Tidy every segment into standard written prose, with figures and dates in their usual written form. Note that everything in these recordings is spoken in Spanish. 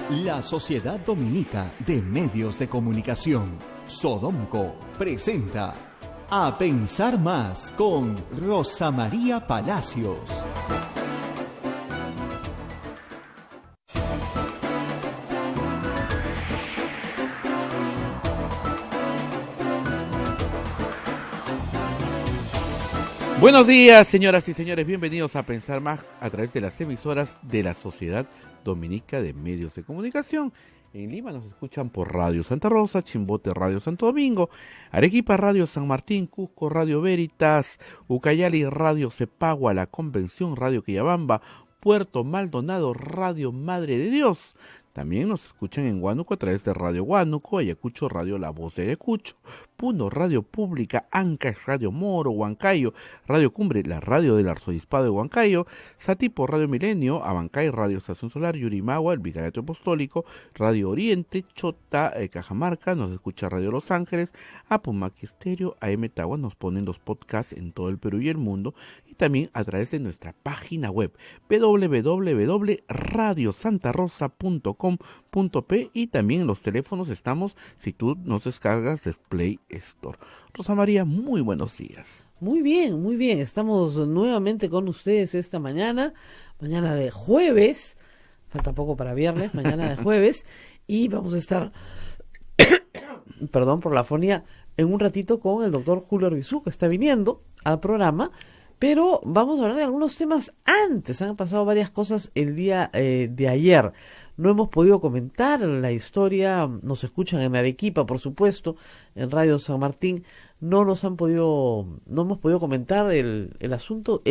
La Sociedad Dominica de Medios de Comunicación, Sodomco, presenta A Pensar Más con Rosa María Palacios. Buenos días, señoras y señores, bienvenidos a Pensar Más a través de las emisoras de la Sociedad Dominica de Medios de Comunicación. En Lima nos escuchan por Radio Santa Rosa, Chimbote Radio Santo Domingo, Arequipa Radio San Martín, Cusco Radio Veritas, Ucayali Radio Cepagua, La Convención Radio Quillabamba, Puerto Maldonado Radio Madre de Dios. También nos escuchan en Huánuco a través de Radio Huánuco, Ayacucho Radio La Voz de Ayacucho, Puno Radio Pública, Ancash Radio Moro, Huancayo Radio Cumbre, la radio del Arzobispado de Huancayo, Satipo Radio Milenio, Abancay Radio Estación Solar, Yurimagua, el Vicariato Apostólico, Radio Oriente, Chota, Cajamarca, nos escucha Radio Los Ángeles, Apumac Estéreo, AM Tagua, nos ponen los podcasts en todo el Perú y el mundo, y también a través de nuestra página web www.radiosantarosa.com.p, y también en los teléfonos estamos si tú nos descargas de Play Store. Rosa María, muy buenos días. Muy bien, estamos nuevamente con ustedes esta mañana de jueves, falta poco para viernes, mañana de jueves, y vamos a estar, perdón por la afonía, en un ratito con el doctor Julio Arbizú, que está viniendo al programa. Pero vamos a hablar de algunos temas antes. Han pasado varias cosas el día de ayer. No hemos podido comentar la historia. Nos escuchan en Arequipa, por supuesto, en Radio San Martín. No hemos podido comentar el asunto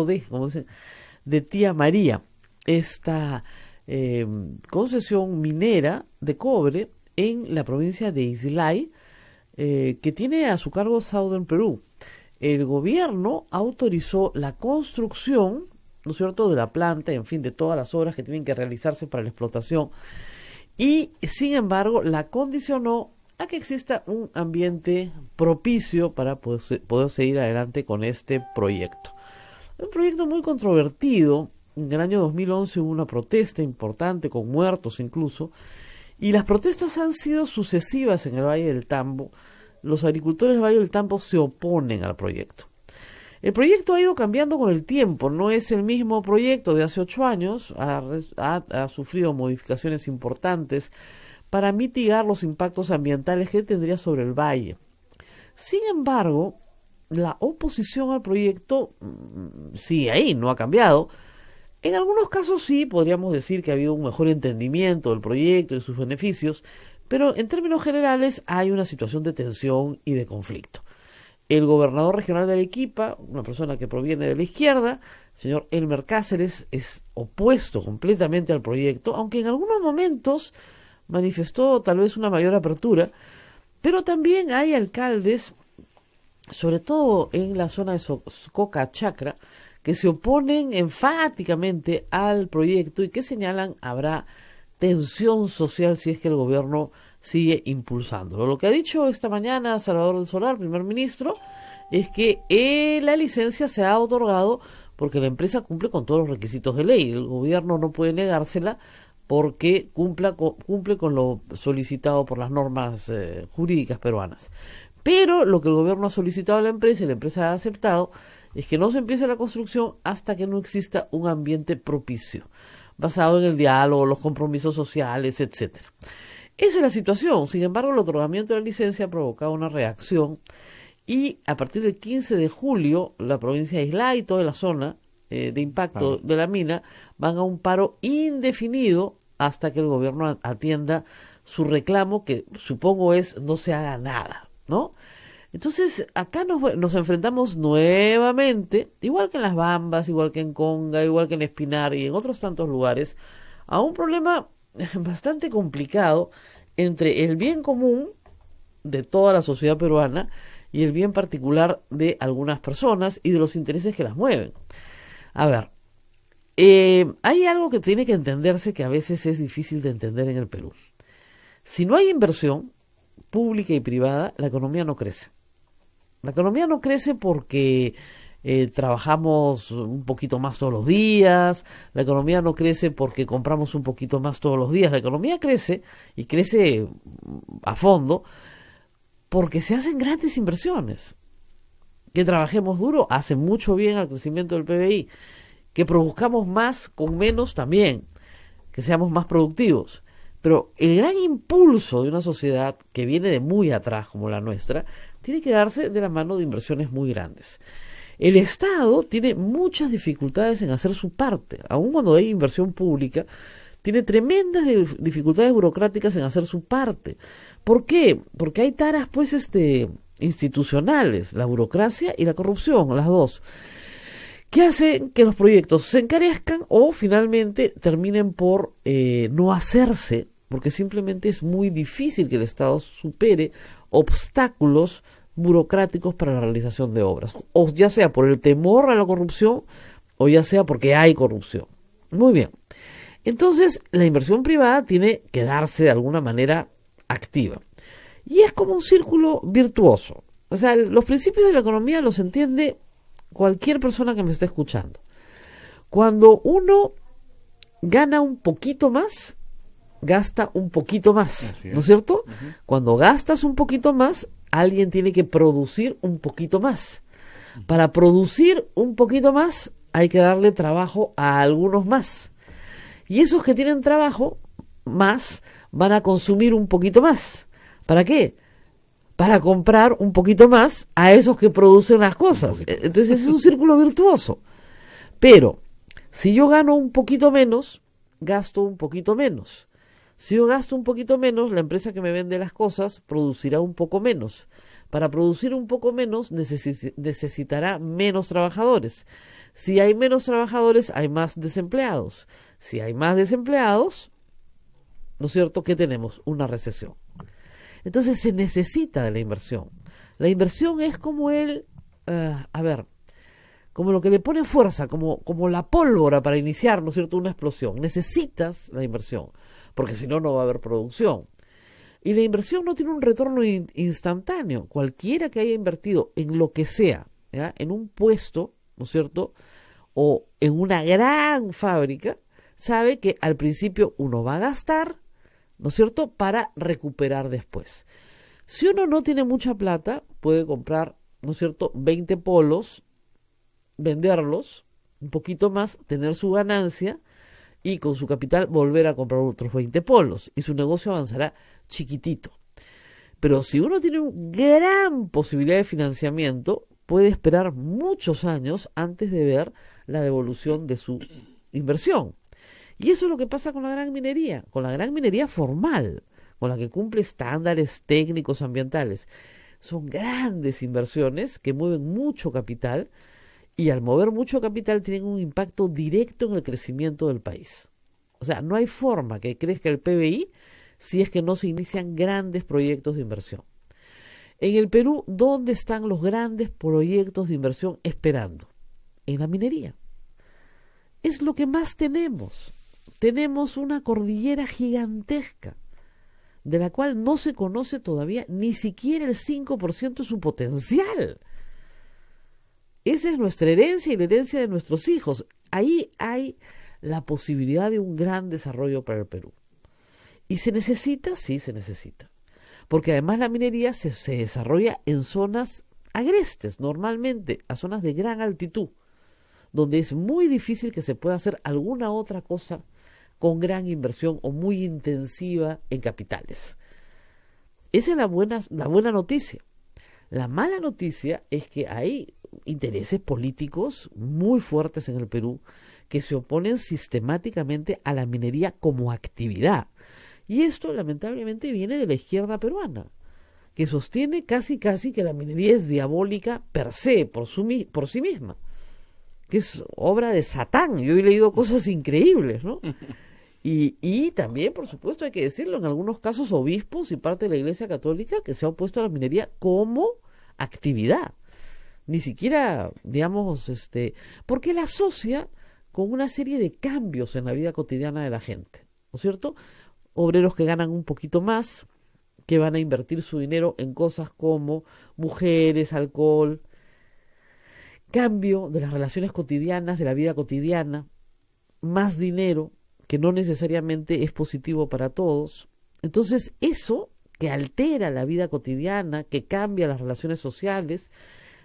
de, como dicen, de Tía María, esta concesión minera de cobre en la provincia de Islay, que tiene a su cargo Southern Perú. El gobierno autorizó la construcción, ¿no es cierto?, de la planta, en fin, de todas las obras que tienen que realizarse para la explotación, y sin embargo la condicionó a que exista un ambiente propicio para poder seguir adelante con este proyecto. Un proyecto muy controvertido. En el año 2011 hubo una protesta importante, con muertos incluso, y las protestas han sido sucesivas en el Valle del Tambo. Los agricultores del Valle del Tambo se oponen al proyecto. El proyecto ha ido cambiando con el tiempo, no es el mismo proyecto de hace 8 años, ha sufrido modificaciones importantes para mitigar los impactos ambientales que tendría sobre el valle. Sin embargo, la oposición al proyecto sigue ahí, no ha cambiado. En algunos casos sí, podríamos decir que ha habido un mejor entendimiento del proyecto y sus beneficios, pero en términos generales hay una situación de tensión y de conflicto. El gobernador regional de Arequipa, una persona que proviene de la izquierda, el señor Elmer Cáceres, es opuesto completamente al proyecto, aunque en algunos momentos manifestó tal vez una mayor apertura, pero también hay alcaldes, sobre todo en la zona de Coca Chacra, que se oponen enfáticamente al proyecto y que señalan habrá tensión social si es que el gobierno sigue impulsándolo. Lo que ha dicho esta mañana Salvador del Solar, primer ministro, es que la licencia se ha otorgado porque la empresa cumple con todos los requisitos de ley. El gobierno no puede negársela porque cumple con lo solicitado por las normas jurídicas peruanas. Pero lo que el gobierno ha solicitado a la empresa y la empresa ha aceptado es que no se empiece la construcción hasta que no exista un ambiente propicio, basado en el diálogo, los compromisos sociales, etcétera. Esa es la situación. Sin embargo, el otorgamiento de la licencia ha provocado una reacción y a partir del 15 de julio, la provincia de Islay y toda la zona de impacto de la mina van a un paro indefinido hasta que el gobierno atienda su reclamo, que supongo es no se haga nada, ¿no? Entonces, acá nos enfrentamos nuevamente, igual que en Las Bambas, igual que en Conga, igual que en Espinar y en otros tantos lugares, a un problema bastante complicado entre el bien común de toda la sociedad peruana y el bien particular de algunas personas y de los intereses que las mueven. A ver, hay algo que tiene que entenderse que a veces es difícil de entender en el Perú. Si no hay inversión pública y privada, la economía no crece. La economía no crece porque trabajamos un poquito más todos los días, la economía no crece porque compramos un poquito más todos los días, la economía crece y crece a fondo porque se hacen grandes inversiones. Que trabajemos duro hace mucho bien al crecimiento del PBI, que produzcamos más con menos también, que seamos más productivos. Pero el gran impulso de una sociedad que viene de muy atrás como la nuestra, tiene que darse de la mano de inversiones muy grandes. El Estado tiene muchas dificultades en hacer su parte, aun cuando hay inversión pública, tiene tremendas dificultades burocráticas en hacer su parte. ¿Por qué? Porque hay taras, pues, institucionales, la burocracia y la corrupción, las dos, que hacen que los proyectos se encarezcan o finalmente terminen por no hacerse, porque simplemente es muy difícil que el Estado supere obstáculos burocráticos para la realización de obras, o ya sea por el temor a la corrupción o ya sea porque hay corrupción. Muy bien. Entonces, la inversión privada tiene que darse de alguna manera activa. Y es como un círculo virtuoso. O sea, los principios de la economía los entiende cualquier persona que me esté escuchando. Cuando uno gana un poquito más, gasta un poquito más, ¿no es cierto? Uh-huh. Cuando gastas un poquito más, alguien tiene que producir un poquito más. Para producir un poquito más, hay que darle trabajo a algunos más. Y esos que tienen trabajo más van a consumir un poquito más. ¿Para qué? Para comprar un poquito más a esos que producen las cosas. Entonces es un círculo virtuoso. Pero si yo gano un poquito menos, gasto un poquito menos. Si yo gasto un poquito menos, la empresa que me vende las cosas producirá un poco menos. Para producir un poco menos necesitará menos trabajadores. Si hay menos trabajadores, hay más desempleados. Si hay más desempleados, ¿no es cierto?, ¿qué tenemos? Una recesión. Entonces se necesita de la inversión. La inversión es como como lo que le pone fuerza, como la pólvora para iniciar, ¿no es cierto?, una explosión. Necesitas la inversión, porque si no, no va a haber producción. Y la inversión no tiene un retorno instantáneo. Cualquiera que haya invertido en lo que sea, ¿ya?, en un puesto, ¿no es cierto?, o en una gran fábrica, sabe que al principio uno va a gastar, ¿no es cierto?, para recuperar después. Si uno no tiene mucha plata, puede comprar, ¿no es cierto?, 20 polos, venderlos un poquito más, tener su ganancia y con su capital volver a comprar otros 20 polos y su negocio avanzará chiquitito. Pero si uno tiene una gran posibilidad de financiamiento, puede esperar muchos años antes de ver la devolución de su inversión. Y eso es lo que pasa con la gran minería formal, con la que cumple estándares técnicos ambientales. Son grandes inversiones que mueven mucho capital y al mover mucho capital tienen un impacto directo en el crecimiento del país. O sea, no hay forma que crezca el PBI si es que no se inician grandes proyectos de inversión. En el Perú, ¿dónde están los grandes proyectos de inversión esperando? En la minería. Es lo que más tenemos. Tenemos una cordillera gigantesca, de la cual no se conoce todavía ni siquiera el 5% de su potencial. Esa es nuestra herencia y la herencia de nuestros hijos. Ahí hay la posibilidad de un gran desarrollo para el Perú. ¿Y se necesita? Sí, se necesita. Porque además la minería se desarrolla en zonas agrestes, normalmente, a zonas de gran altitud, donde es muy difícil que se pueda hacer alguna otra cosa con gran inversión o muy intensiva en capitales. Esa es la buena noticia. La mala noticia es que hay intereses políticos muy fuertes en el Perú que se oponen sistemáticamente a la minería como actividad. Y esto lamentablemente viene de la izquierda peruana, que sostiene casi que la minería es diabólica per se, por sí misma, que es obra de Satán. Yo he leído cosas increíbles, ¿no? Y también, por supuesto, hay que decirlo, en algunos casos obispos y parte de la Iglesia Católica que se ha opuesto a la minería como actividad. Ni siquiera, digamos, porque la asocia con una serie de cambios en la vida cotidiana de la gente, ¿no es cierto? Obreros que ganan un poquito más, que van a invertir su dinero en cosas como mujeres, alcohol, cambio de las relaciones cotidianas, de la vida cotidiana, más dinero, que no necesariamente es positivo para todos. Entonces, eso que altera la vida cotidiana, que cambia las relaciones sociales,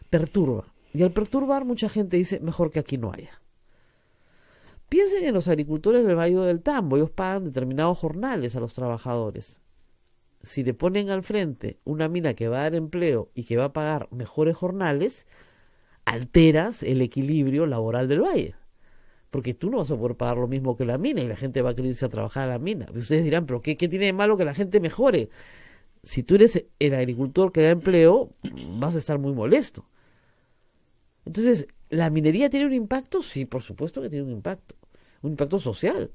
perturba. Y al perturbar, mucha gente dice, mejor que aquí no haya. Piensen en los agricultores del Valle del Tambo. Ellos pagan determinados jornales a los trabajadores. Si le ponen al frente una mina que va a dar empleo y que va a pagar mejores jornales, alteras el equilibrio laboral del valle. Porque tú no vas a poder pagar lo mismo que la mina y la gente va a querer irse a trabajar a la mina. Y ustedes dirán, ¿pero qué tiene de malo que la gente mejore? Si tú eres el agricultor que da empleo, vas a estar muy molesto. Entonces, ¿la minería tiene un impacto? Sí, por supuesto que tiene un impacto social.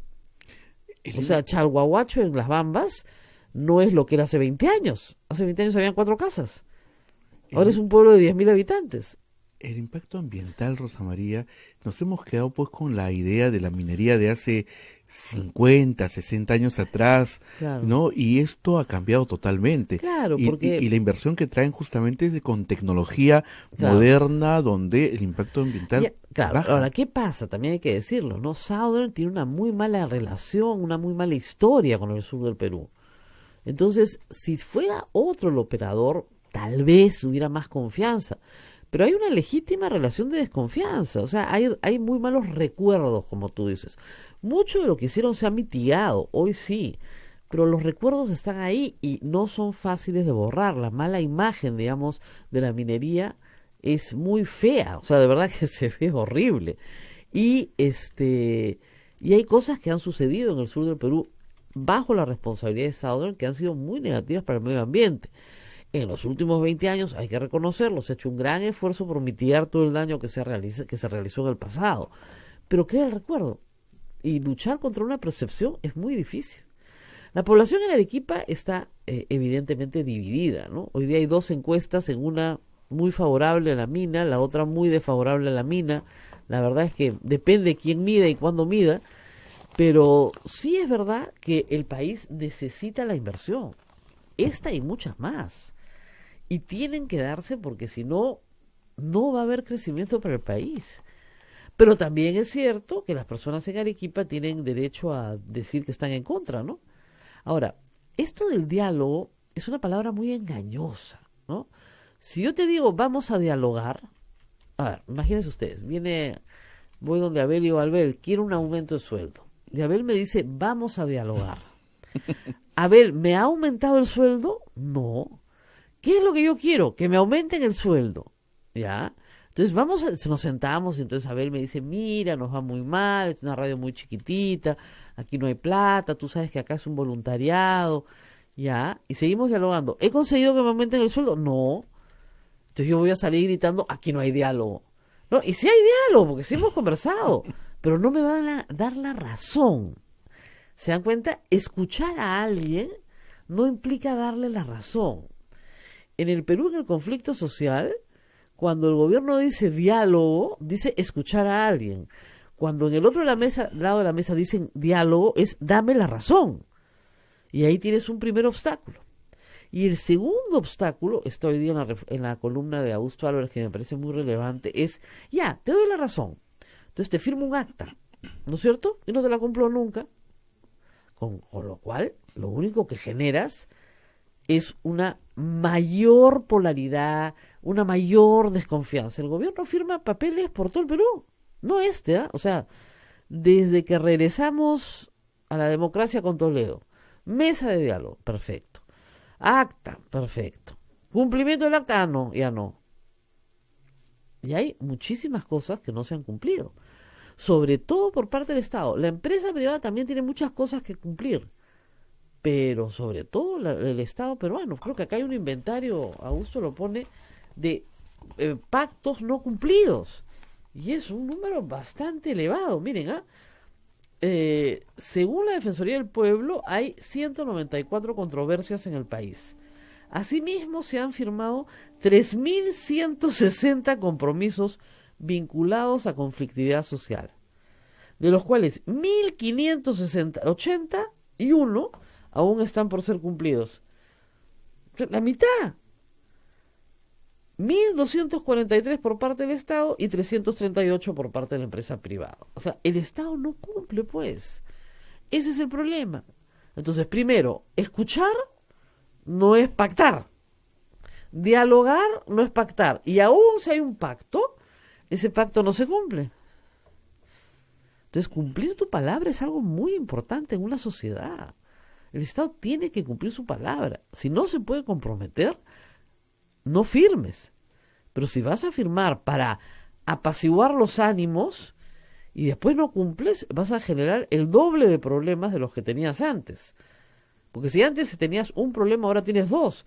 O sea, Chalhuahuacho en Las Bambas no es lo que era hace 20 años. Hace 20 años habían 4 casas. Ahora es un pueblo de 10.000 habitantes. El impacto ambiental, Rosa María, nos hemos quedado pues con la idea de la minería de hace 50, 60 años atrás, Claro. ¿no? Y esto ha cambiado totalmente. Claro, Y, porque... y la inversión que traen justamente es con tecnología Claro. moderna, donde el impacto ambiental Ya, claro, baja. ahora, ¿qué pasa? También hay que decirlo, ¿no? Southern tiene una muy mala relación, una muy mala historia con el sur del Perú. Entonces, si fuera otro el operador, tal vez hubiera más confianza. Pero hay una legítima relación de desconfianza. O sea, hay muy malos recuerdos, como tú dices. Mucho de lo que hicieron se ha mitigado, hoy sí. Pero los recuerdos están ahí y no son fáciles de borrar. La mala imagen, digamos, de la minería es muy fea. O sea, de verdad que se ve horrible. Y hay cosas que han sucedido en el sur del Perú bajo la responsabilidad de Southern que han sido muy negativas para el medio ambiente. En los últimos 20 años, hay que reconocerlo, se ha hecho un gran esfuerzo por mitigar todo el daño que se realizó en el pasado. Pero queda el recuerdo. Y luchar contra una percepción es muy difícil. La población en Arequipa está evidentemente dividida, ¿no? Hoy día hay 2 encuestas, en una muy favorable a la mina, la otra muy desfavorable a la mina. La verdad es que depende quién mida y cuándo mida. Pero sí es verdad que el país necesita la inversión. Esta y muchas más. Y tienen que darse porque si no, no va a haber crecimiento para el país. Pero también es cierto que las personas en Arequipa tienen derecho a decir que están en contra, ¿no? Ahora, esto del diálogo es una palabra muy engañosa, ¿no? Si yo te digo, vamos a dialogar, a ver, imagínense ustedes, voy donde Abel y digo, Abel, quiero un aumento de sueldo. Y Abel me dice, vamos a dialogar. Abel, ¿me ha aumentado el sueldo? No. ¿Qué es lo que yo quiero? Que me aumenten el sueldo. ¿Ya? Entonces nos sentamos y entonces Abel me dice, mira, nos va muy mal, es una radio muy chiquitita, aquí no hay plata, tú sabes que acá es un voluntariado, ¿ya? Y seguimos dialogando. ¿He conseguido que me aumenten el sueldo? No. Entonces yo voy a salir gritando, aquí no hay diálogo. No, y sí hay diálogo, porque sí hemos conversado, pero no me van a dar la razón. ¿Se dan cuenta? Escuchar a alguien no implica darle la razón. En el Perú, en el conflicto social, cuando el gobierno dice diálogo, dice escuchar a alguien. Cuando en el otro lado de la mesa dicen diálogo, es dame la razón. Y ahí tienes un primer obstáculo. Y el segundo obstáculo, está hoy día en la columna de Augusto Álvarez, que me parece muy relevante, es, ya, te doy la razón. Entonces te firmo un acta, ¿no es cierto? Y no te la cumplo nunca. Con lo cual, lo único que generas es una mayor polaridad, una mayor desconfianza. El gobierno firma papeles por todo el Perú, no O sea, desde que regresamos a la democracia con Toledo, mesa de diálogo, perfecto. Acta, perfecto. Cumplimiento del acta, no, ya no. Y hay muchísimas cosas que no se han cumplido, sobre todo por parte del Estado. La empresa privada también tiene muchas cosas que cumplir, pero sobre todo el Estado peruano. Creo que acá hay un inventario, Augusto lo pone, de pactos no cumplidos. Y es un número bastante elevado. Miren, según la Defensoría del Pueblo, hay 194 controversias en el país. Asimismo, se han firmado 3.160 compromisos vinculados a conflictividad social, de los cuales 1.581 aún están por ser cumplidos. La mitad. 1.243 por parte del Estado y 338 por parte de la empresa privada. O sea, el Estado no cumple, pues. Ese es el problema. Entonces, primero, escuchar no es pactar. Dialogar no es pactar. Y aún si hay un pacto, ese pacto no se cumple. Entonces, cumplir tu palabra es algo muy importante en una sociedad. El Estado tiene que cumplir su palabra. Si no se puede comprometer, no firmes. Pero si vas a firmar para apaciguar los ánimos y después no cumples, vas a generar el doble de problemas de los que tenías antes. Porque si antes tenías un problema, ahora tienes dos.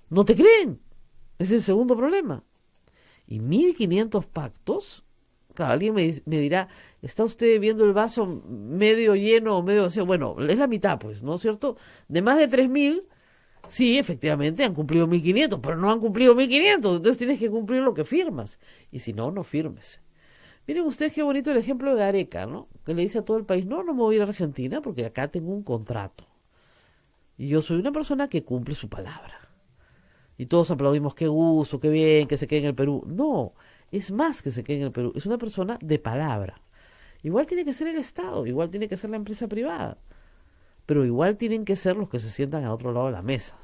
No te creen. Es el segundo problema. Y 1.500 pactos. Claro, alguien me dirá, ¿está usted viendo el vaso medio lleno o medio vacío? Bueno, es la mitad, pues, ¿no es cierto? De más de 3.000, sí, efectivamente, han cumplido 1.500, pero no han cumplido 1.500, entonces tienes que cumplir lo que firmas. Y si no, no firmes. Miren ustedes qué bonito el ejemplo de Gareca, ¿no? Que le dice a todo el país, no me voy a ir a Argentina porque acá tengo un contrato. Y yo soy una persona que cumple su palabra. Y todos aplaudimos, qué gusto, qué bien, que se quede en el Perú. No, es más que se quede en el Perú. Es una persona de palabra. Igual tiene que ser el Estado, igual tiene que ser la empresa privada. Pero igual tienen que ser los que se sientan al otro lado de la mesa.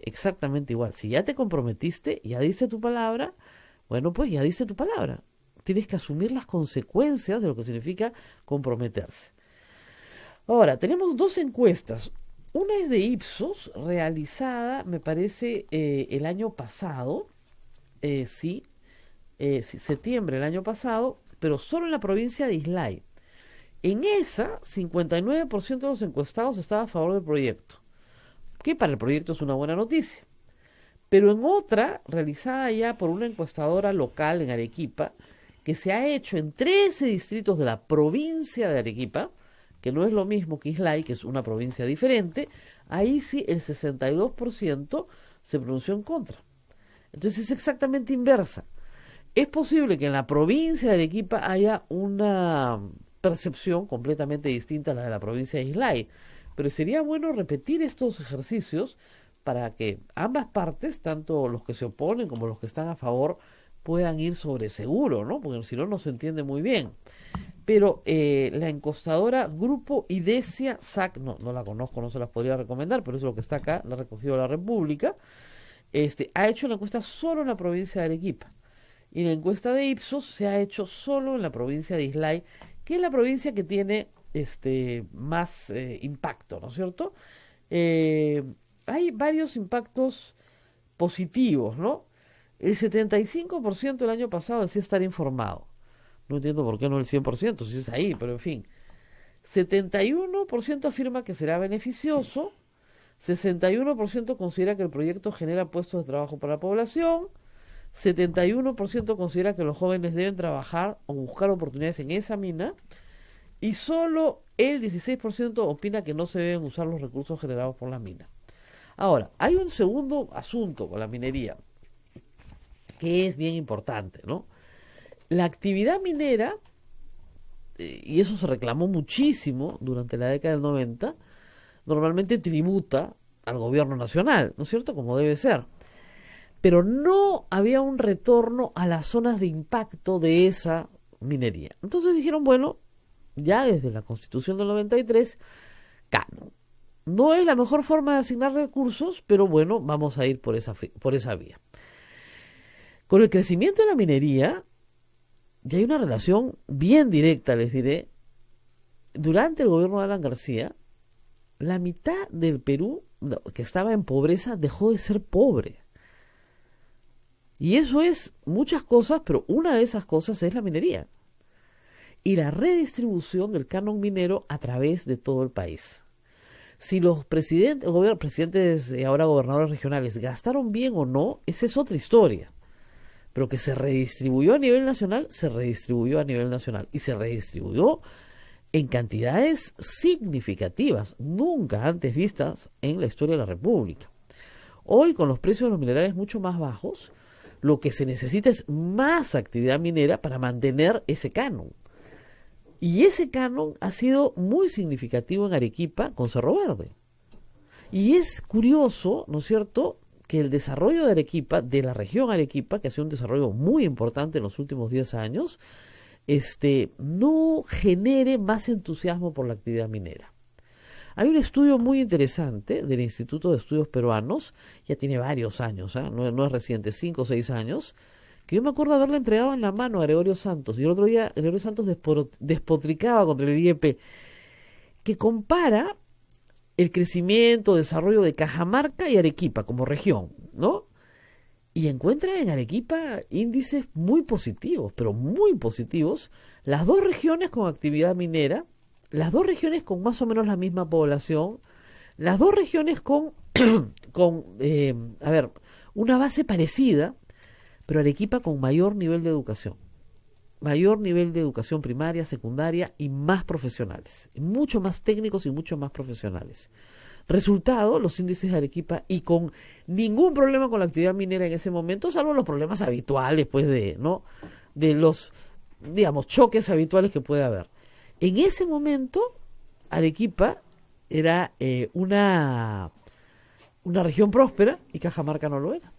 Exactamente igual. Si ya te comprometiste, ya diste tu palabra, bueno, pues ya diste tu palabra. Tienes que asumir las consecuencias de lo que significa comprometerse. Ahora, tenemos dos encuestas. Una es de Ipsos, realizada, me parece, el año pasado, septiembre del año pasado, pero solo en la provincia de Islay. En esa, 59% de los encuestados estaba a favor del proyecto, que para el proyecto es una buena noticia. Pero en otra, realizada ya por una encuestadora local en Arequipa, que se ha hecho en 13 distritos de la provincia de Arequipa, que no es lo mismo que Islay, que es una provincia diferente, ahí sí el 62% se pronunció en contra. Entonces es exactamente inversa. Es posible que en la provincia de Arequipa haya una percepción completamente distinta a la de la provincia de Islay, pero sería bueno repetir estos ejercicios para que ambas partes, tanto los que se oponen como los que están a favor, puedan ir sobre seguro, ¿no? Porque si no, no se entiende muy bien. Pero la encostadora Grupo Idesia SAC, no la conozco, no se las podría recomendar, pero eso es lo que está acá, la ha recogido la República, ha hecho la encuesta solo en la provincia de Arequipa. Y la encuesta de Ipsos se ha hecho solo en la provincia de Islay, que es la provincia que tiene más impacto, ¿no es cierto? Hay varios impactos positivos, ¿no? El 75% el año pasado decía estar informado. No entiendo por qué no el 100%, si es ahí, pero en fin. 71% afirma que será beneficioso, 61% considera que el proyecto genera puestos de trabajo para la población, 71% considera que los jóvenes deben trabajar o buscar oportunidades en esa mina, y solo el 16% opina que no se deben usar los recursos generados por la mina. Ahora, hay un segundo asunto con la minería, que es bien importante, ¿no? La actividad minera, y eso se reclamó muchísimo durante la década del 90, normalmente tributa al gobierno nacional, ¿no es cierto? Como debe ser. Pero no había un retorno a las zonas de impacto de esa minería. Entonces dijeron, bueno, ya desde la Constitución del 93, canon. No es la mejor forma de asignar recursos, pero bueno, vamos a ir por esa vía. Con el crecimiento de la minería, ya hay una relación bien directa, les diré. Durante el gobierno de Alan García, la mitad del Perú que estaba en pobreza dejó de ser pobre. Y eso es muchas cosas, pero una de esas cosas es la minería. Y la redistribución del canon minero a través de todo el país. Si los presidentes y ahora gobernadores regionales gastaron bien o no, esa es otra historia. Pero que se redistribuyó a nivel nacional, se redistribuyó a nivel nacional. Y se redistribuyó en cantidades significativas, nunca antes vistas en la historia de la República. Hoy, con los precios de los minerales mucho más bajos, lo que se necesita es más actividad minera para mantener ese canon. Y ese canon ha sido muy significativo en Arequipa con Cerro Verde. Y es curioso, ¿no es cierto?, que el desarrollo de Arequipa, de la región Arequipa, que ha sido un desarrollo muy importante en los últimos 10 años, no genere más entusiasmo por la actividad minera. Hay un estudio muy interesante del Instituto de Estudios Peruanos, ya tiene varios años, no es reciente, 5 o 6 años, que yo me acuerdo haberle entregado en la mano a Gregorio Santos, y el otro día Gregorio Santos despotricaba contra el IEP, que compara el crecimiento, desarrollo de Cajamarca y Arequipa como región, ¿no? Y encuentra en Arequipa índices muy positivos, pero muy positivos, las dos regiones con actividad minera, las dos regiones con más o menos la misma población, las dos regiones con una base parecida, pero Arequipa con mayor nivel de educación primaria, secundaria y más profesionales, mucho más técnicos y mucho más profesionales. Resultado, los índices de Arequipa, y con ningún problema con la actividad minera en ese momento, salvo los problemas habituales, pues, de los, digamos, choques habituales que puede haber. En ese momento, Arequipa era una región próspera y Cajamarca no lo era.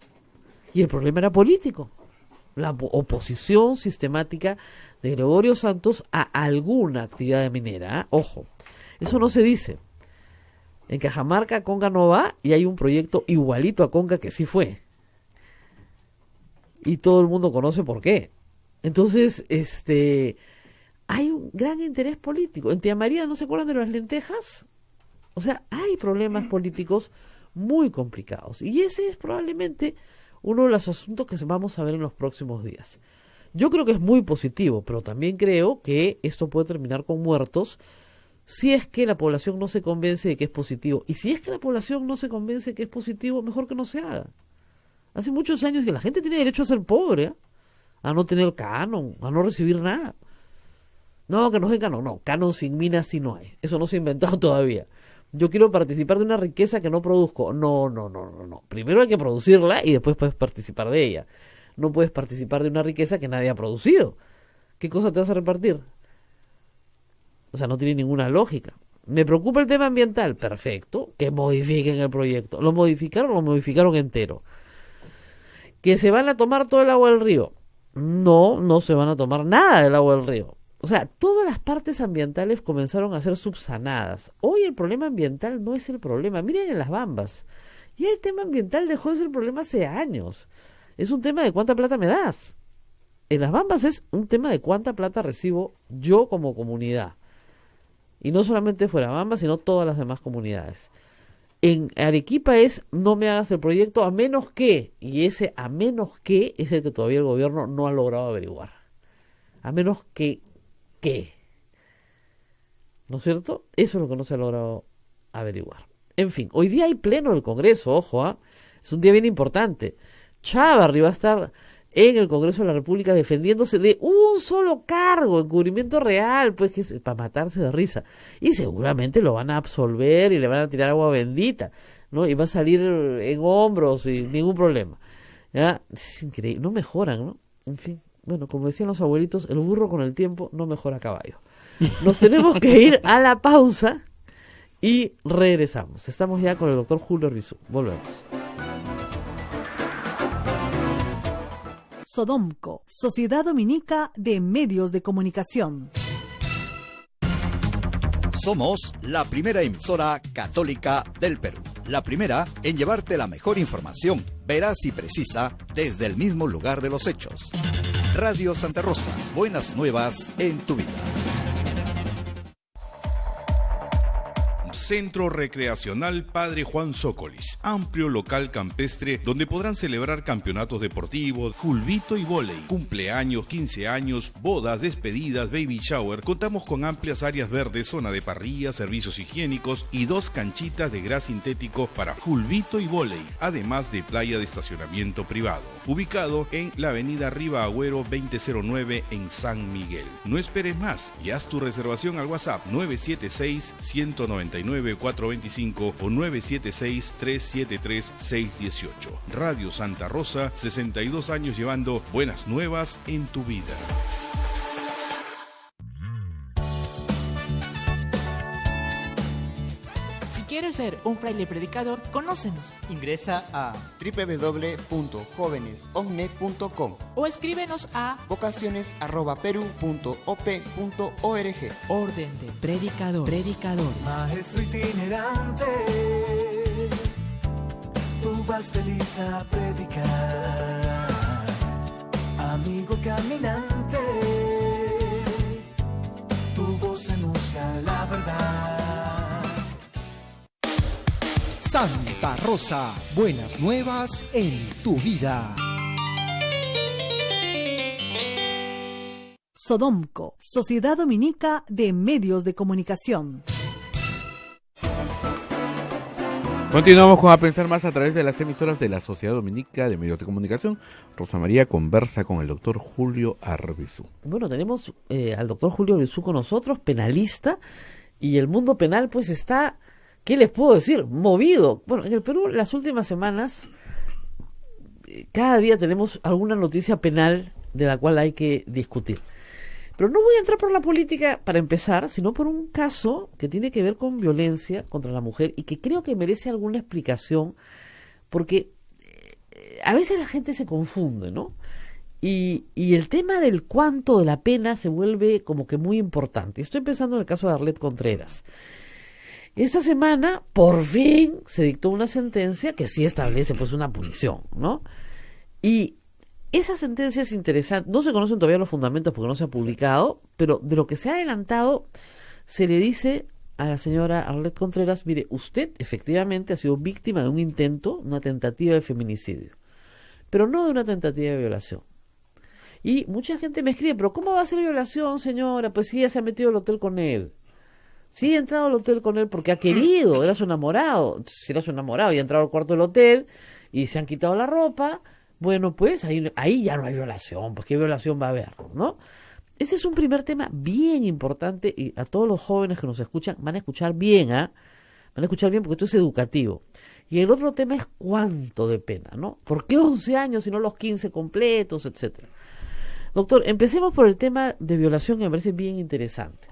Y el problema era político. La oposición sistemática de Gregorio Santos a alguna actividad minera. Ojo, eso no se dice. En Cajamarca Conga no va y hay un proyecto igualito a Conga que sí fue. Y todo el mundo conoce por qué. Entonces, hay un gran interés político. En Tía María, ¿no se acuerdan de las lentejas? O sea, hay problemas políticos muy complicados. Y ese es probablemente uno de los asuntos que vamos a ver en los próximos días. Yo creo que es muy positivo, pero también creo que esto puede terminar con muertos si es que la población no se convence de que es positivo. Y si es que la población no se convence de que es positivo, mejor que no se haga. Hace muchos años que la gente tiene derecho a ser pobre, a no tener canon, a no recibir nada. No, que nos den canon. No, canon sin minas sí no hay. Eso no se ha inventado todavía. Yo quiero participar de una riqueza que no produzco. No. Primero hay que producirla y después puedes participar de ella. No puedes participar de una riqueza que nadie ha producido. ¿Qué cosa te vas a repartir? O sea, no tiene ninguna lógica. Me preocupa el tema ambiental. Perfecto. Que modifiquen el proyecto. Lo modificaron entero. ¿Que se van a tomar todo el agua del río? No se van a tomar nada del agua del río. O sea, todas las partes ambientales comenzaron a ser subsanadas. Hoy el problema ambiental no es el problema. Miren en Las Bambas. Y el tema ambiental dejó de ser problema hace años. Es un tema de cuánta plata me das. En Las Bambas es un tema de cuánta plata recibo yo como comunidad. Y no solamente fuera Bamba, sino todas las demás comunidades. En Arequipa es no me hagas el proyecto a menos que, y ese a menos que es el que todavía el gobierno no ha logrado averiguar. A menos que, ¿qué? ¿No es cierto? Eso es lo que no se ha logrado averiguar. En fin, hoy día hay pleno del Congreso, ojo, es un día bien importante. Chávarri va a estar en el Congreso de la República defendiéndose de un solo cargo, encubrimiento real, pues que es para matarse de risa. Y seguramente lo van a absolver y le van a tirar agua bendita, ¿no? Y va a salir en hombros sin ningún problema. ¿Ya? Es increíble, no mejoran, ¿no? En fin, bueno, como decían los abuelitos, el burro con el tiempo no mejora a caballo. Nos tenemos que ir a la pausa y regresamos. Estamos ya con el doctor Julio Rizú. Volvemos. Sodomco, Sociedad Dominica de Medios de Comunicación. Somos la primera emisora católica del Perú. La primera en llevarte la mejor información, veraz y precisa, desde el mismo lugar de los hechos. Radio Santa Rosa, buenas nuevas en tu vida. Centro Recreacional Padre Juan Zócolis, amplio local campestre donde podrán celebrar campeonatos deportivos, fulbito y vóley, cumpleaños, 15 años, bodas, despedidas, baby shower. Contamos con amplias áreas verdes, zona de parrilla, servicios higiénicos y 2 canchitas de gras sintético para fulbito y vóley, además de playa de estacionamiento privado. Ubicado en la avenida Riva Agüero 2009 en San Miguel. No esperes más y haz tu reservación al WhatsApp 976-199-425 o 976-373-618. Radio Santa Rosa, 62 años llevando buenas nuevas en tu vida. Si quieres quieres ser un fraile predicador, conócenos. Ingresa a www.jovenesomnet.com O escríbenos a vocaciones@peru.op.org. Orden de Predicadores. Maestro itinerante, tú vas feliz a predicar. Amigo caminante, tu voz anuncia la verdad. Santa Rosa, buenas nuevas en tu vida. Sodomco, Sociedad Dominica de Medios de Comunicación. Continuamos con A Pensar Más a través de las emisoras de la Sociedad Dominica de Medios de Comunicación. Rosa María conversa con el doctor Julio Arbizu. Bueno, tenemos al doctor Julio Arbizu con nosotros, penalista, y el mundo penal pues está, ¿qué les puedo decir? Movido. Bueno, en el Perú las últimas semanas, cada día tenemos alguna noticia penal de la cual hay que discutir. Pero no voy a entrar por la política para empezar, sino por un caso que tiene que ver con violencia contra la mujer y que creo que merece alguna explicación, porque a veces la gente se confunde, ¿no? Y el tema del cuánto de la pena se vuelve como que muy importante. Estoy pensando en el caso de Arlet Contreras. Esta semana, por fin, se dictó una sentencia que sí establece pues una punición, ¿no? Y esa sentencia es interesante. No se conocen todavía los fundamentos porque no se ha publicado, pero de lo que se ha adelantado, se le dice a la señora Arlet Contreras, mire, usted efectivamente ha sido víctima de un intento, una tentativa de feminicidio, pero no de una tentativa de violación. Y mucha gente me escribe, pero ¿cómo va a ser violación, señora? Pues sí, ella se ha metido al hotel con él. Sí, ha entrado al hotel con él porque ha querido, era su enamorado. Si era su enamorado y ha entrado al cuarto del hotel y se han quitado la ropa, bueno, pues ahí ya no hay violación, pues qué violación va a haber, ¿no? Ese es un primer tema bien importante y a todos los jóvenes que nos escuchan van a escuchar bien, Van a escuchar bien porque esto es educativo. Y el otro tema es cuánto de pena, ¿no? ¿Por qué 11 años y no los 15 completos, etcétera? Doctor, empecemos por el tema de violación que me parece bien interesante.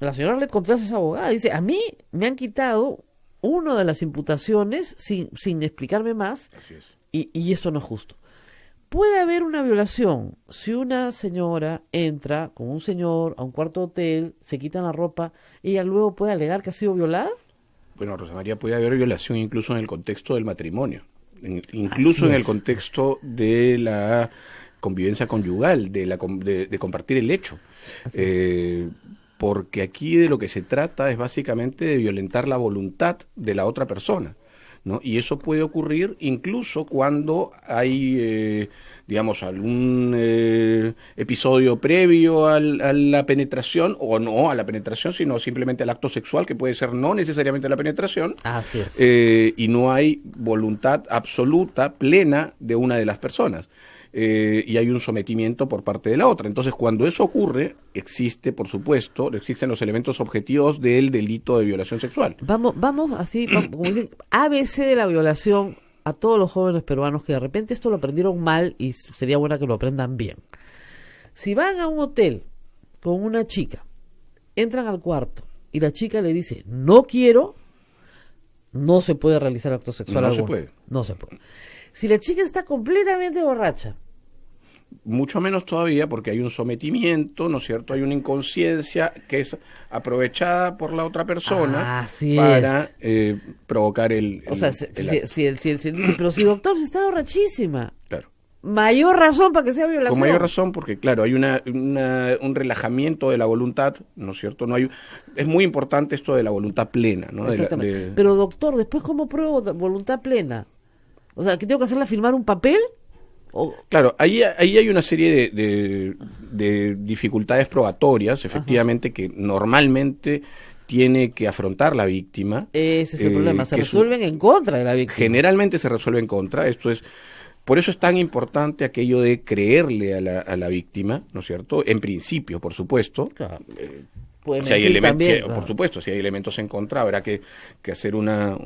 La señora Arlet Contreras es abogada, dice, a mí me han quitado una de las imputaciones sin explicarme más. Así es. Y eso no es justo. ¿Puede haber una violación si una señora entra con un señor a un cuarto de hotel, se quitan la ropa, ella luego puede alegar que ha sido violada? Bueno, Rosa María, puede haber violación incluso en el contexto del matrimonio, incluso en el contexto de la convivencia conyugal, de compartir el hecho. Porque aquí de lo que se trata es básicamente de violentar la voluntad de la otra persona, ¿no? Y eso puede ocurrir incluso cuando hay, digamos, algún episodio previo a la penetración, o no a la penetración, sino simplemente al acto sexual, que puede ser no necesariamente la penetración. Así es. Y no hay voluntad absoluta, plena, de una de las personas. Y hay un sometimiento por parte de la otra. Entonces, cuando eso ocurre, existen los elementos objetivos del delito de violación sexual. Vamos así, como dicen, ABC de la violación a todos los jóvenes peruanos que de repente esto lo aprendieron mal y sería bueno que lo aprendan bien. Si van a un hotel con una chica, entran al cuarto y la chica le dice, no quiero, no se puede realizar acto sexual alguno. No se puede. Si la chica está completamente borracha, mucho menos todavía, porque hay un sometimiento, ¿no es cierto? Hay una inconsciencia que es aprovechada por la otra persona para provocar pero si doctor, se está borrachísima. Claro. Mayor razón para que sea violación. Con mayor razón, porque claro, hay un relajamiento de la voluntad, ¿no es cierto? Es muy importante esto de la voluntad plena, ¿no? Exactamente. Pero doctor, después ¿cómo pruebo voluntad plena? O sea, ¿qué tengo que hacerle, firmar un papel? Claro, ahí hay una serie de dificultades probatorias, efectivamente, que normalmente tiene que afrontar la víctima. Ese es el problema, se resuelven en contra de la víctima. Generalmente se resuelve en contra, por eso es tan importante aquello de creerle a la víctima, ¿no es cierto? En principio, por supuesto. Claro. Si hay elementos, también, claro. Por supuesto, si hay elementos en contra, habrá que hacer una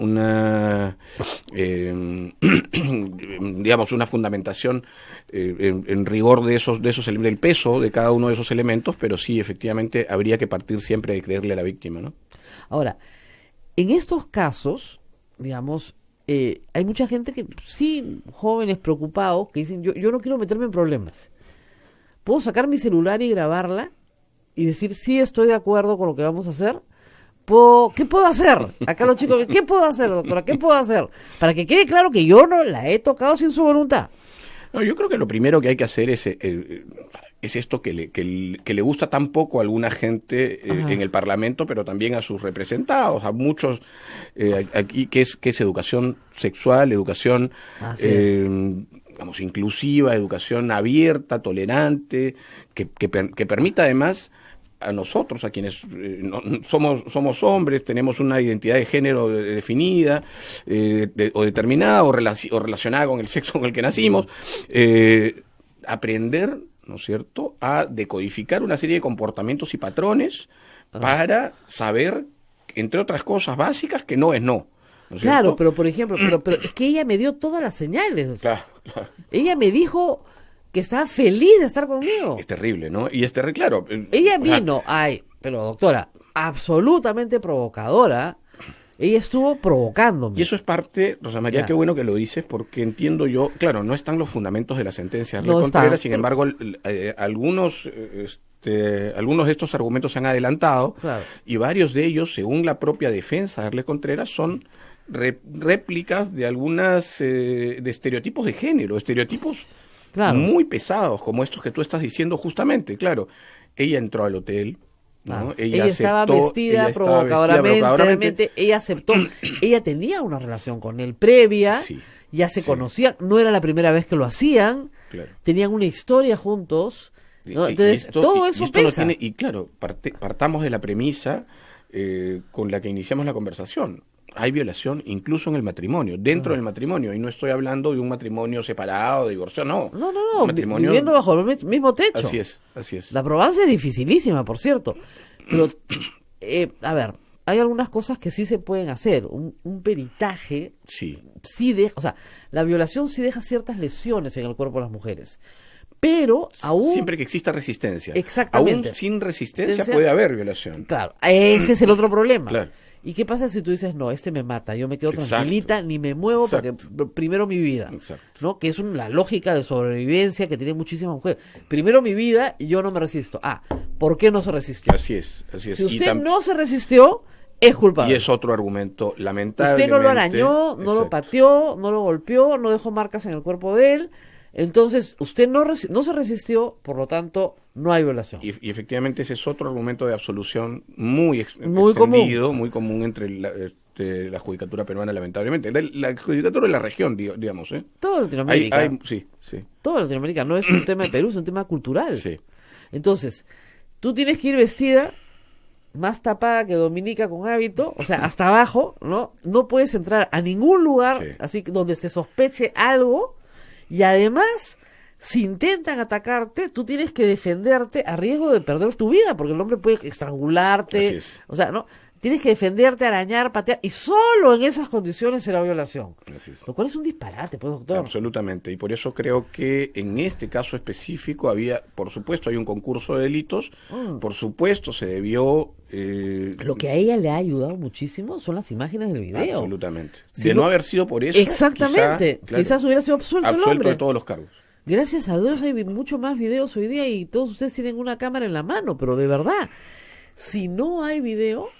digamos, una fundamentación en rigor de esos del peso de cada uno de esos elementos, pero sí, efectivamente, habría que partir siempre de creerle a la víctima, ¿no? Ahora, En estos casos, digamos, hay mucha gente que, sí, jóvenes preocupados, que dicen, yo no quiero meterme en problemas. ¿Puedo sacar mi celular y grabarla? Y decir, sí, estoy de acuerdo con lo que vamos a hacer. ¿Qué puedo hacer? Acá los chicos, ¿qué puedo hacer, doctora? ¿Qué puedo hacer? Para que quede claro que yo no la he tocado sin su voluntad. No, yo creo que lo primero que hay que hacer es esto que le gusta tan poco a alguna gente en el Parlamento, pero también a sus representados, a muchos aquí, que es educación sexual, educación digamos, inclusiva, educación abierta, tolerante, que permita además a nosotros, a quienes somos hombres, tenemos una identidad de género definida o determinada o relacionada con el sexo con el que nacimos, aprender, ¿no es cierto?, a decodificar una serie de comportamientos y patrones para saber, entre otras cosas básicas, que no es no. ¿No es claro, cierto? pero por ejemplo, pero es que ella me dio todas las señales. Claro. Ella me dijo que estaba feliz de estar conmigo. Es terrible, ¿no? Y es terrible, claro. Ella vino, pero doctora, absolutamente provocadora. Ella estuvo provocándome. Y eso es parte, Rosa María, qué bueno que lo dices, porque entiendo yo, claro, no están los fundamentos de la sentencia. No Contreras, están, sin embargo, algunos de estos argumentos se han adelantado, claro, y varios de ellos, según la propia defensa de Arles Contreras, son réplicas de algunas de estereotipos de género, estereotipos muy pesados, como estos que tú estás diciendo justamente. Claro, ella entró al hotel, ¿no? Ella estaba vestida provocadoramente, ella aceptó, ella tenía una relación con él previa, ya se conocían, no era la primera vez que lo hacían, tenían una historia juntos, ¿no? Entonces todo eso pesa. Y claro, partamos de la premisa con la que iniciamos la conversación. Hay violación incluso en el matrimonio, dentro del matrimonio, y no estoy hablando de un matrimonio separado, divorciado, no. No, viviendo bajo el mismo techo. Así es. La probancia es dificilísima, por cierto. Pero, a ver, hay algunas cosas que sí se pueden hacer. Un peritaje, o sea, la violación sí deja ciertas lesiones en el cuerpo de las mujeres. Pero aún... Siempre que exista resistencia. Exactamente. Aún sin resistencia puede haber violación. Claro, ese es el otro problema. Claro. ¿Y qué pasa si tú dices, no, me mata, yo me quedo tranquilita, ni me muevo porque primero mi vida? ¿No? Que es la lógica de sobrevivencia que tienen muchísimas mujeres. Primero mi vida y yo no me resisto. ¿Por qué no se resistió? Así es. Si usted no se resistió, es culpable. Y es otro argumento lamentable. Usted no lo arañó, no lo pateó, no lo golpeó, no dejó marcas en el cuerpo de él. Entonces, usted no se resistió, por lo tanto, no hay violación. Y efectivamente ese es otro argumento de absolución muy común entre la judicatura peruana, lamentablemente. La judicatura de la región, digamos. Todo Latinoamérica. Sí. Todo Latinoamérica. No es un tema de Perú, es un tema cultural. Sí. Entonces, tú tienes que ir vestida más tapada que Dominica con hábito, o sea, hasta abajo, ¿no? No puedes entrar a ningún lugar así donde se sospeche algo. Y además, si intentan atacarte, tú tienes que defenderte a riesgo de perder tu vida, porque el hombre puede estrangularte. O sea, ¿no? Tienes que defenderte, arañar, patear, y solo en esas condiciones será violación. Lo cual es un disparate, pues, doctor. Absolutamente, y por eso creo que en este caso específico por supuesto, hay un concurso de delitos, por supuesto, se debió... Lo que a ella le ha ayudado muchísimo son las imágenes del video. Absolutamente. De no haber sido por eso, exactamente, quizás hubiera sido absuelto el hombre. De todos los cargos. Gracias a Dios hay mucho más videos hoy día y todos ustedes tienen una cámara en la mano, pero de verdad, si no hay video...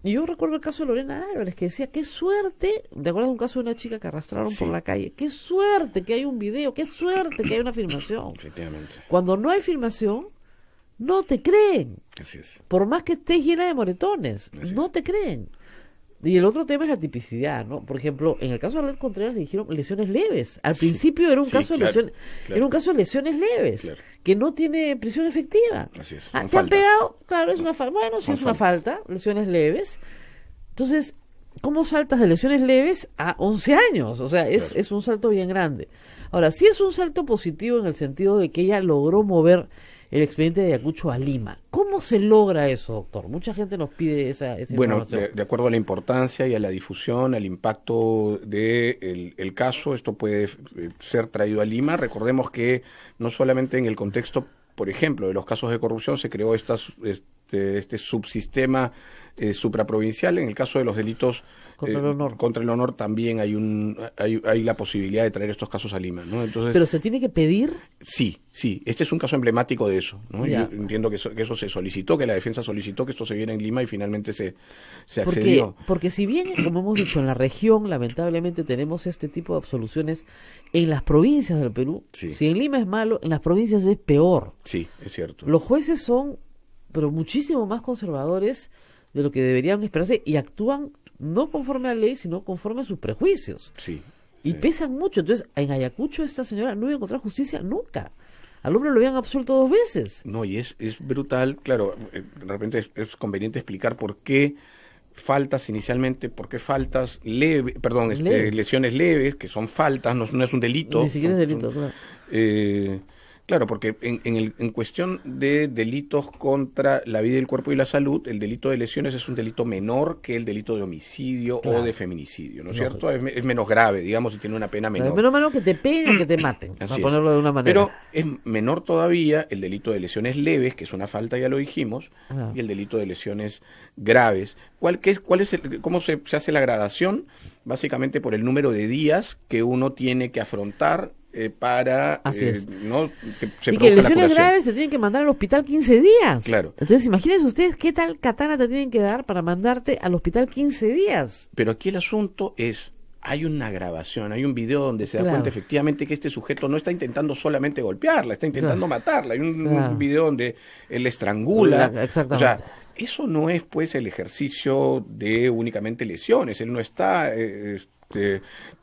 Y yo recuerdo el caso de Lorena Álvarez, que decía, qué suerte, ¿te acuerdas de un caso de una chica que arrastraron por la calle? Qué suerte que hay un video, qué suerte que hay una filmación. Efectivamente. Cuando no hay filmación, no te creen. Así es. Por más que estés llena de moretones, no te creen. Y el otro tema es la tipicidad, ¿no? Por ejemplo, en el caso de Arlet Contreras le dijeron lesiones leves. Al principio era un caso de lesiones, era un caso de lesiones leves, que no tiene prisión efectiva. Así es. ¿Te han pegado? Claro, es una falta. Bueno, sí es una falta, lesiones leves. Entonces, ¿cómo saltas de lesiones leves a 11 años? O sea, es un salto bien grande. Ahora, sí es un salto positivo en el sentido de que ella logró mover el expediente de Ayacucho a Lima. ¿Cómo se logra eso, doctor? Mucha gente nos pide esa información. De acuerdo a la importancia y a la difusión, al impacto del caso, esto puede ser traído a Lima. Recordemos que no solamente en el contexto, por ejemplo, de los casos de corrupción se creó esta este subsistema supraprovincial. En el caso de los delitos contra el honor también hay la posibilidad de traer estos casos a Lima, ¿no? Entonces, ¿pero se tiene que pedir? Sí, este es un caso emblemático de eso, ¿no? Yo entiendo que eso se solicitó, que la defensa solicitó que esto se viera en Lima y finalmente se accedió. Porque si bien, como hemos dicho, en la región lamentablemente tenemos este tipo de absoluciones en las provincias del Perú, si en Lima es malo, en las provincias es peor. Sí, es cierto. Los jueces son, pero muchísimo más conservadores de lo que deberían esperarse y actúan no conforme a la ley, sino conforme a sus prejuicios. Sí. Y pesan mucho. Entonces, en Ayacucho esta señora no iba a encontrar justicia nunca. Al hombre lo habían absuelto 2 veces. No, y es brutal. Claro, de repente es conveniente explicar por qué faltas inicialmente, por qué faltas lesiones leves, que son faltas, no es un delito. Ni siquiera es delito, claro. Claro, porque en cuestión de delitos contra la vida, el cuerpo y la salud, el delito de lesiones es un delito menor que el delito de homicidio o de feminicidio, ¿no es cierto? Es menos grave, digamos, y tiene una pena menor. Es menos malo que te peguen que te maten, para ponerlo de una manera. Pero es menor todavía el delito de lesiones leves, que es una falta, ya lo dijimos, y el delito de lesiones graves. ¿Cómo se hace la gradación? Básicamente por el número de días que uno tiene que afrontar para no que se y que lesiones la curación. graves se tienen que mandar al hospital 15 días. Claro. Entonces imagínense ustedes qué tal katana te tienen que dar para mandarte al hospital 15 días. Pero aquí el asunto es, hay una grabación, hay un video donde se da cuenta efectivamente que este sujeto no está intentando solamente golpearla, está intentando matarla. Hay un video donde él la estrangula. Exactamente. O sea, eso no es pues el ejercicio de únicamente lesiones. Él no está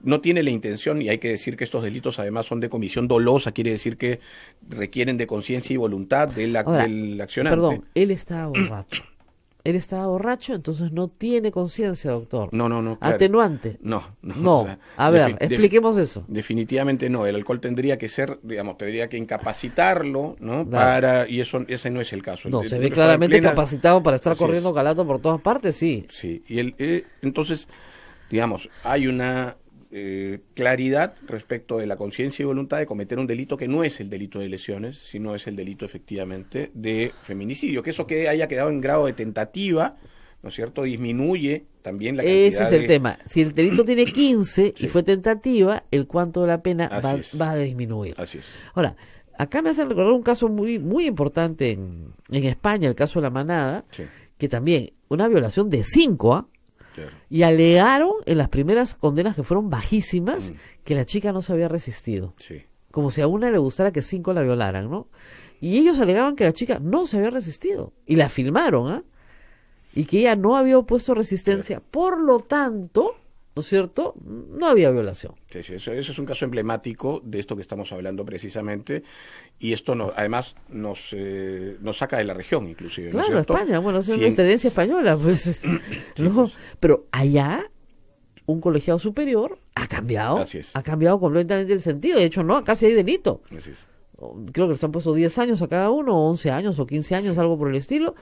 no tiene la intención, y hay que decir que estos delitos además son de comisión dolosa, quiere decir que requieren de conciencia y voluntad del accionante. Perdón, él estaba borracho. Él estaba borracho, entonces no tiene conciencia, doctor. No. Claro. Atenuante. No. O sea, a ver, expliquemos eso. Definitivamente no. El alcohol tendría que ser, tendría que incapacitarlo, ¿no? Claro. Y ese no es el caso. No, se ve claramente capacitado para estar corriendo calato por todas partes, sí. Sí, y entonces, hay una claridad respecto de la conciencia y voluntad de cometer un delito que no es el delito de lesiones, sino es el delito efectivamente de feminicidio. Que eso que haya quedado en grado de tentativa, ¿no es cierto?, disminuye también la cantidad. Ese es el tema. Si el delito tiene 15 y fue tentativa, el cuánto de la pena va a disminuir. Así es. Ahora, acá me hacen recordar un caso muy, muy importante en España, el caso de La Manada, que también una violación de 5, y alegaron en las primeras condenas, que fueron bajísimas, que la chica no se había resistido. Como si a una le gustara que 5 la violaran, ¿no? Y ellos alegaban que la chica no se había resistido. Y la filmaron, y que ella no había opuesto resistencia. Por lo tanto, ¿no es cierto?, no había violación. Sí, eso es un caso emblemático de esto que estamos hablando precisamente, y esto además nos saca de la región inclusive. Claro, ¿no es cierto? España, bueno, es nuestra herencia española, pues. Pero allá un colegiado superior ha cambiado completamente el sentido. De hecho, no, casi hay delito. Así es. Creo que les han puesto 10 años a cada uno, o 11 años, o 15 años, algo por el estilo,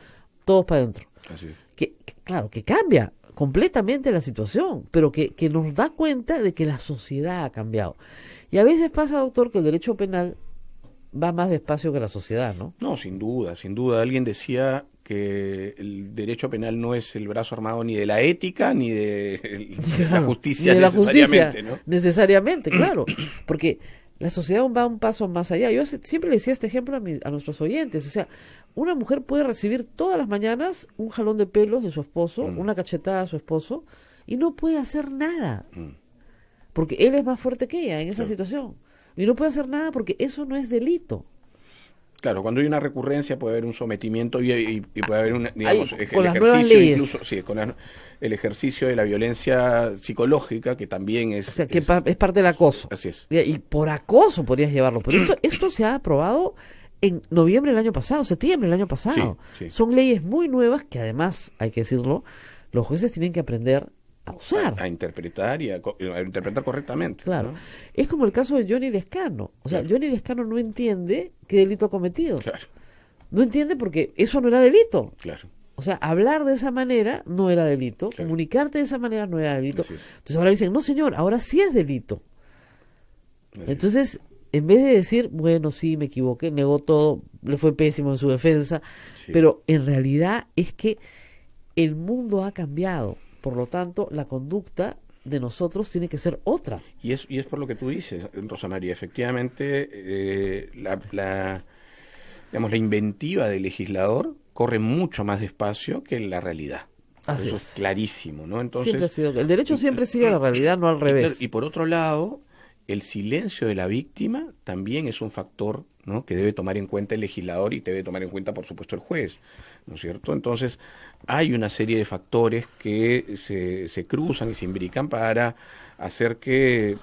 todos para adentro. Así es. Claro, que cambia completamente la situación, pero que nos da cuenta de que la sociedad ha cambiado. Y a veces pasa, doctor, que el derecho penal va más despacio que la sociedad, ¿no? No, sin duda. Alguien decía que el derecho penal no es el brazo armado ni de la ética ni de la justicia, ni de la necesariamente, justicia, ¿no? Necesariamente, claro, porque la sociedad va un paso más allá. Yo siempre le decía este ejemplo a nuestros oyentes, o sea, una mujer puede recibir todas las mañanas un jalón de pelos de su esposo, una cachetada a su esposo, y no puede hacer nada, porque él es más fuerte que ella en esa situación, y no puede hacer nada porque eso no es delito. Claro, cuando hay una recurrencia puede haber un sometimiento y puede haber el ejercicio, incluso con el ejercicio de la violencia psicológica, que también es... O sea, que es parte del acoso. Así es. Y por acoso podrías llevarlo, pero esto se ha aprobado en noviembre del año pasado, septiembre del año pasado. Sí. Son leyes muy nuevas que además, hay que decirlo, los jueces tienen que aprender a usar. A interpretar y a interpretar correctamente. Claro. ¿no? Es como el caso de Johnny Lescano. O sea, Johnny Lescano no entiende qué delito ha cometido. Claro. No entiende porque eso no era delito. Claro. O sea, hablar de esa manera no era delito, comunicarte de esa manera no era delito. Entonces ahora dicen, no señor, ahora sí es delito. Entonces, en vez de decir, bueno, sí, me equivoqué, negó todo, le fue pésimo en su defensa, pero en realidad es que el mundo ha cambiado, por lo tanto, la conducta de nosotros tiene que ser otra. Y es por lo que tú dices, Rosa María, efectivamente, la inventiva del legislador corre mucho más despacio que la realidad. Así Eso es clarísimo, ¿no? Entonces, siempre ha sido, el derecho siempre sigue la realidad, no al revés. Y por otro lado, el silencio de la víctima también es un factor, ¿no?, que debe tomar en cuenta el legislador y debe tomar en cuenta, por supuesto, el juez, ¿no es cierto? Entonces, hay una serie de factores que se cruzan y se imbrican para hacer que,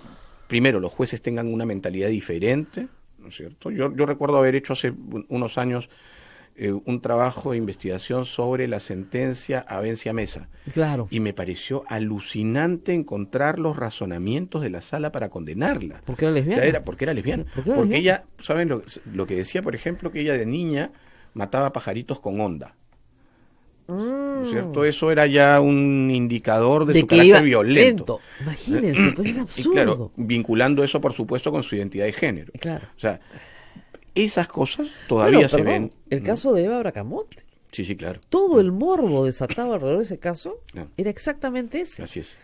primero, los jueces tengan una mentalidad diferente, ¿no es cierto? Yo recuerdo haber hecho hace unos años un trabajo de investigación sobre la sentencia Abencia Mesa. Claro. Y me pareció alucinante encontrar los razonamientos de la sala para condenarla. ¿Porque era lesbiana? O sea, porque era lesbiana. Porque ella, ¿saben lo que decía, por ejemplo? Que ella de niña mataba pajaritos con onda. ¿No es cierto? Eso era ya un indicador de su carácter violento. Imagínense, pues es absurdo. Y claro, vinculando eso, por supuesto, con su identidad de género. Claro. O sea, esas cosas todavía se ven. El caso de Eva Bracamonte. Sí, claro. Todo el morbo desatado alrededor de ese caso era exactamente ese. Así es.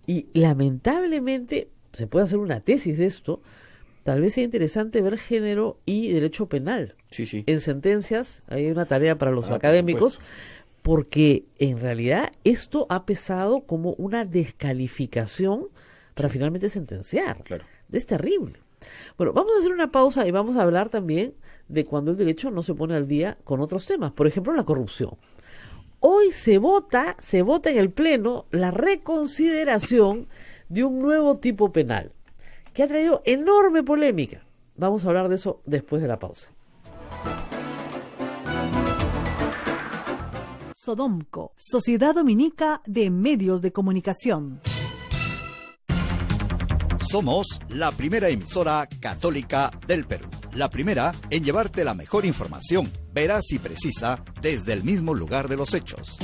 Y lamentablemente, se puede hacer una tesis de esto, tal vez sea interesante ver género y derecho penal. Sí. En sentencias, hay una tarea para los académicos, porque en realidad esto ha pesado como una descalificación para finalmente sentenciar. Claro. Es terrible. Bueno, vamos a hacer una pausa y vamos a hablar también de cuando el derecho no se pone al día con otros temas. Por ejemplo, la corrupción. Hoy se vota en el Pleno la reconsideración de un nuevo tipo penal que ha traído enorme polémica. Vamos a hablar de eso después de la pausa. Sodomco, Sociedad Dominica de Medios de Comunicación. Somos la primera emisora católica del Perú. La primera en llevarte la mejor información, veraz y precisa, desde el mismo lugar de los hechos.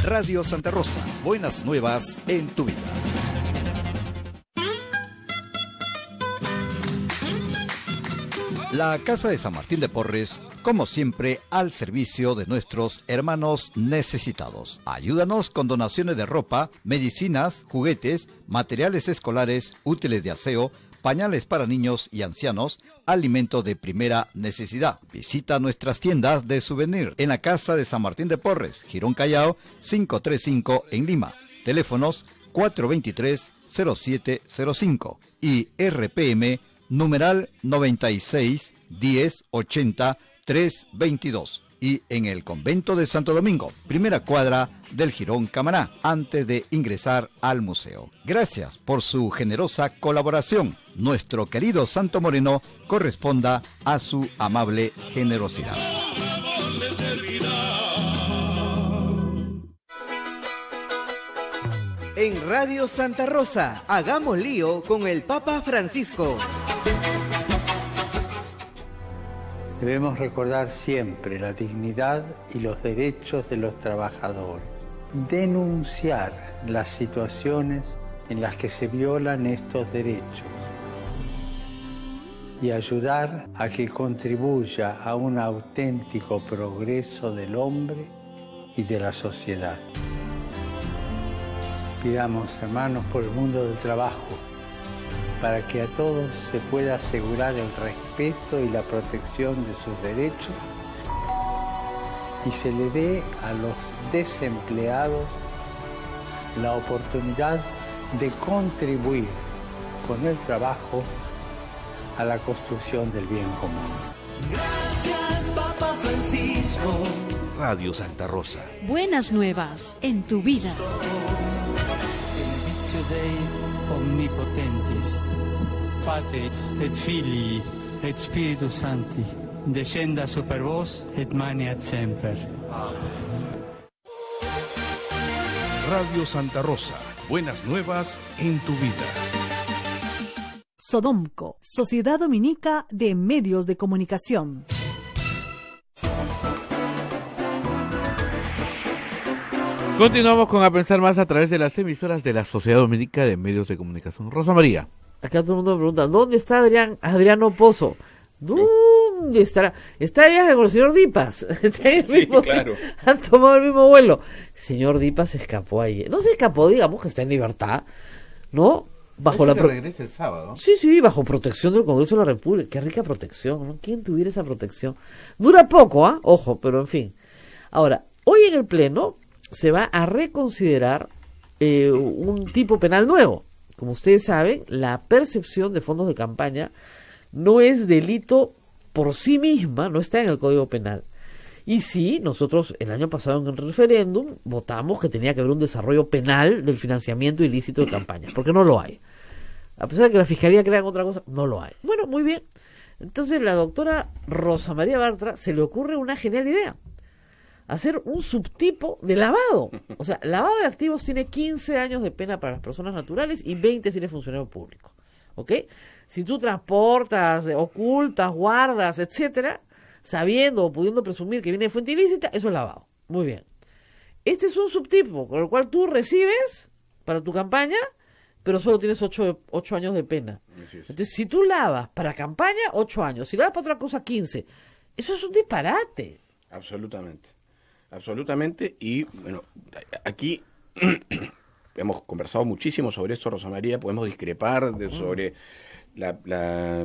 Radio Santa Rosa, buenas nuevas en tu vida. La Casa de San Martín de Porres, como siempre, al servicio de nuestros hermanos necesitados. Ayúdanos con donaciones de ropa, medicinas, juguetes, materiales escolares, útiles de aseo, pañales para niños y ancianos, alimentos de primera necesidad. Visita nuestras tiendas de souvenir en la Casa de San Martín de Porres, Girón Callao, 535 en Lima. Teléfonos 423-0705 y RPM numeral 96 10 80 322 y en el convento de Santo Domingo, primera cuadra del Jirón Camaná, antes de ingresar al museo. Gracias por su generosa colaboración. Nuestro querido Santo Moreno corresponda a su amable generosidad. En Radio Santa Rosa, hagamos lío con el Papa Francisco. Debemos recordar siempre la dignidad y los derechos de los trabajadores. Denunciar las situaciones en las que se violan estos derechos. Y ayudar a que contribuya a un auténtico progreso del hombre y de la sociedad. Pidamos, hermanos, por el mundo del trabajo, para que a todos se pueda asegurar el respeto y la protección de sus derechos y se le dé a los desempleados la oportunidad de contribuir con el trabajo a la construcción del bien común. Gracias, Papa Francisco. Radio Santa Rosa. Buenas nuevas en tu vida. Benedictio Dei omnipotentis, Pater et Filii et Spiritus Sancti, descenda super vos et maneat semper. Radio Santa Rosa, buenas nuevas en tu vida. Sodomco, Sociedad Dominica de Medios de Comunicación. Continuamos con A Pensar Más a través de las emisoras de la Sociedad Dominica de Medios de Comunicación. Rosa María. Acá todo el mundo me pregunta, ¿dónde está Adriano Pozo? ¿Dónde estará? Está de viaje con el señor Dipas. Sí, claro. Han tomado el mismo vuelo. El señor Dipas se escapó ayer. No se escapó, digamos que está en libertad, ¿no? Bajo la regresa el sábado. Sí, bajo protección del Congreso de la República. Qué rica protección, ¿no? ¿Quién tuviera esa protección? Dura poco, ¿ah? Ojo, pero en fin. Ahora, hoy en el Pleno se va a reconsiderar un tipo penal nuevo. Como ustedes saben, la percepción de fondos de campaña no es delito por sí misma, no está en el Código Penal. Y sí, nosotros el año pasado en el referéndum votamos que tenía que haber un desarrollo penal del financiamiento ilícito de campañas, porque no lo hay. A pesar de que la Fiscalía crea otra cosa, no lo hay. Bueno, muy bien. Entonces la doctora Rosa María Bartra se le ocurre una genial idea. Hacer un subtipo de lavado. O sea, lavado de activos tiene 15 años de pena para las personas naturales y 20 si eres funcionario público. ¿Ok? Si tú transportas, ocultas, guardas, etcétera, sabiendo o pudiendo presumir que viene de fuente ilícita, eso es lavado. Muy bien. Este es un subtipo con el cual tú recibes para tu campaña, pero solo tienes 8 años de pena. Entonces, si tú lavas para campaña, 8 años. Si lavas para otra cosa, 15. Eso es un disparate. Absolutamente. Y bueno, aquí hemos conversado muchísimo sobre esto, Rosa María. Podemos discrepar sobre la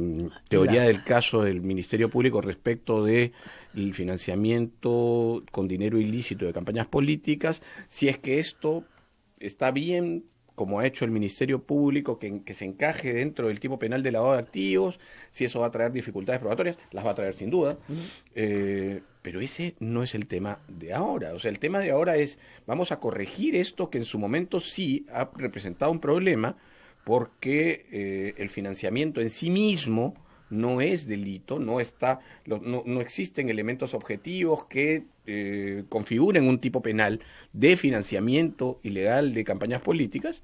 teoría del caso del Ministerio Público respecto de el financiamiento con dinero ilícito de campañas políticas, si es que esto está bien, como ha hecho el Ministerio Público, que se encaje dentro del tipo penal de lavado de activos, si eso va a traer dificultades probatorias, las va a traer sin duda, pero ese no es el tema de ahora. O sea, el tema de ahora es, vamos a corregir esto que en su momento sí ha representado un problema, porque el financiamiento en sí mismo no es delito, no existen elementos objetivos que configuren un tipo penal de financiamiento ilegal de campañas políticas,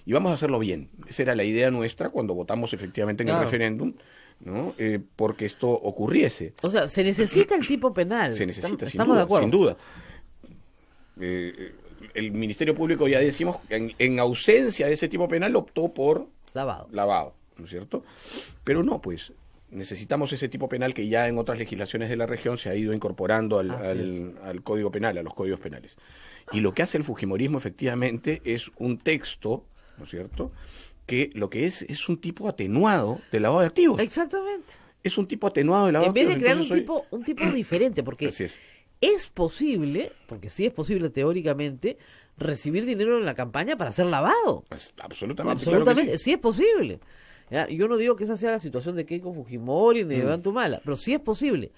y vamos a hacerlo bien. Esa era la idea nuestra cuando votamos efectivamente en el referéndum, ¿no? Porque esto ocurriese. O sea, se necesita el tipo penal. Se necesita, estamos de acuerdo. Sin duda. El Ministerio Público, ya decimos, en ausencia de ese tipo penal optó por lavado, ¿no es cierto? Pero no, pues necesitamos ese tipo penal que ya en otras legislaciones de la región se ha ido incorporando al Código Penal, a los códigos penales. Y lo que hace el fujimorismo efectivamente es un texto, ¿no es cierto?, que lo que es un tipo atenuado de lavado de activos. Exactamente. Es un tipo atenuado de lavado de activos. En vez de crear un tipo diferente, porque es posible, porque sí es posible teóricamente, recibir dinero en la campaña para hacer lavado. Pues, absolutamente. Absolutamente, Claro que sí es posible. ¿Ya? Yo no digo que esa sea la situación de Keiko Fujimori ni de Bantumala, pero sí es posible.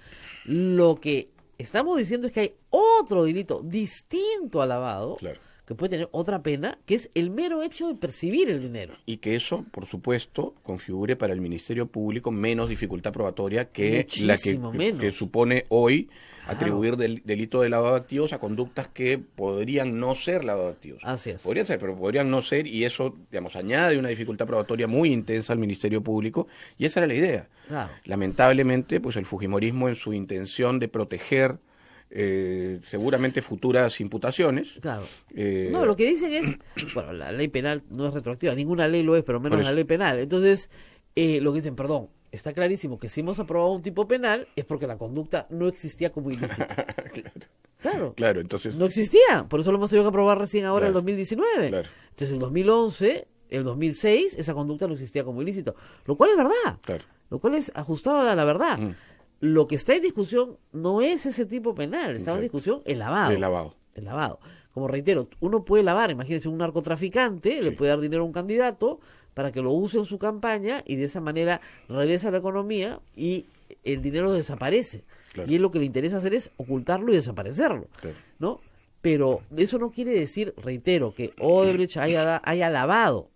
Lo que estamos diciendo es que hay otro delito distinto al lavado, que puede tener otra pena, que es el mero hecho de percibir el dinero. Y que eso, por supuesto, configure para el Ministerio Público menos dificultad probatoria que muchísimo menos. Que supone hoy atribuir delito de lavado de activos a conductas que podrían no ser lavado de activos. Así es. Podrían ser, pero podrían no ser, y eso, digamos, añade una dificultad probatoria muy intensa al Ministerio Público, y esa era la idea. Claro. Lamentablemente, pues el fujimorismo, en su intención de proteger seguramente futuras imputaciones. Claro. No, lo que dicen es, bueno, la ley penal no es retroactiva, ninguna ley lo es, pero menos la ley penal. Entonces, lo que dicen, perdón, está clarísimo que si hemos aprobado un tipo penal es porque la conducta no existía como ilícita. Claro, entonces no existía, por eso lo hemos tenido que aprobar recién ahora en el 2019. Entonces, el 2011, el 2006, esa conducta no existía como ilícito, lo cual es verdad. Lo cual es ajustado a la verdad. Lo que está en discusión no es ese tipo penal, está en discusión el lavado. El lavado. Como reitero, uno puede lavar, imagínense un narcotraficante, le puede dar dinero a un candidato para que lo use en su campaña y de esa manera regresa a la economía y el dinero desaparece. Y él lo que le interesa hacer es ocultarlo y desaparecerlo, ¿no? Pero eso no quiere decir, reitero, que Odebrecht haya lavado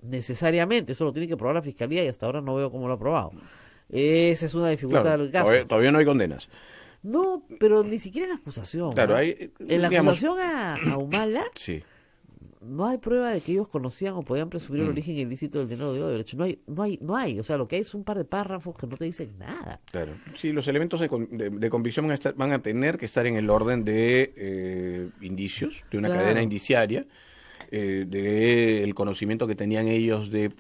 necesariamente, eso lo tiene que probar la Fiscalía y hasta ahora no veo cómo lo ha probado. Esa es una dificultad del caso. Todavía no hay condenas. No, pero ni siquiera en la acusación. En la acusación a Humala no hay prueba de que ellos conocían o podían presumir el origen ilícito del dinero de Odebrecht. No hay. O sea, lo que hay es un par de párrafos que no te dicen nada. Claro. Sí, los elementos de convicción van a tener que estar en el orden de indicios, de una cadena indiciaria, de el conocimiento que tenían ellos de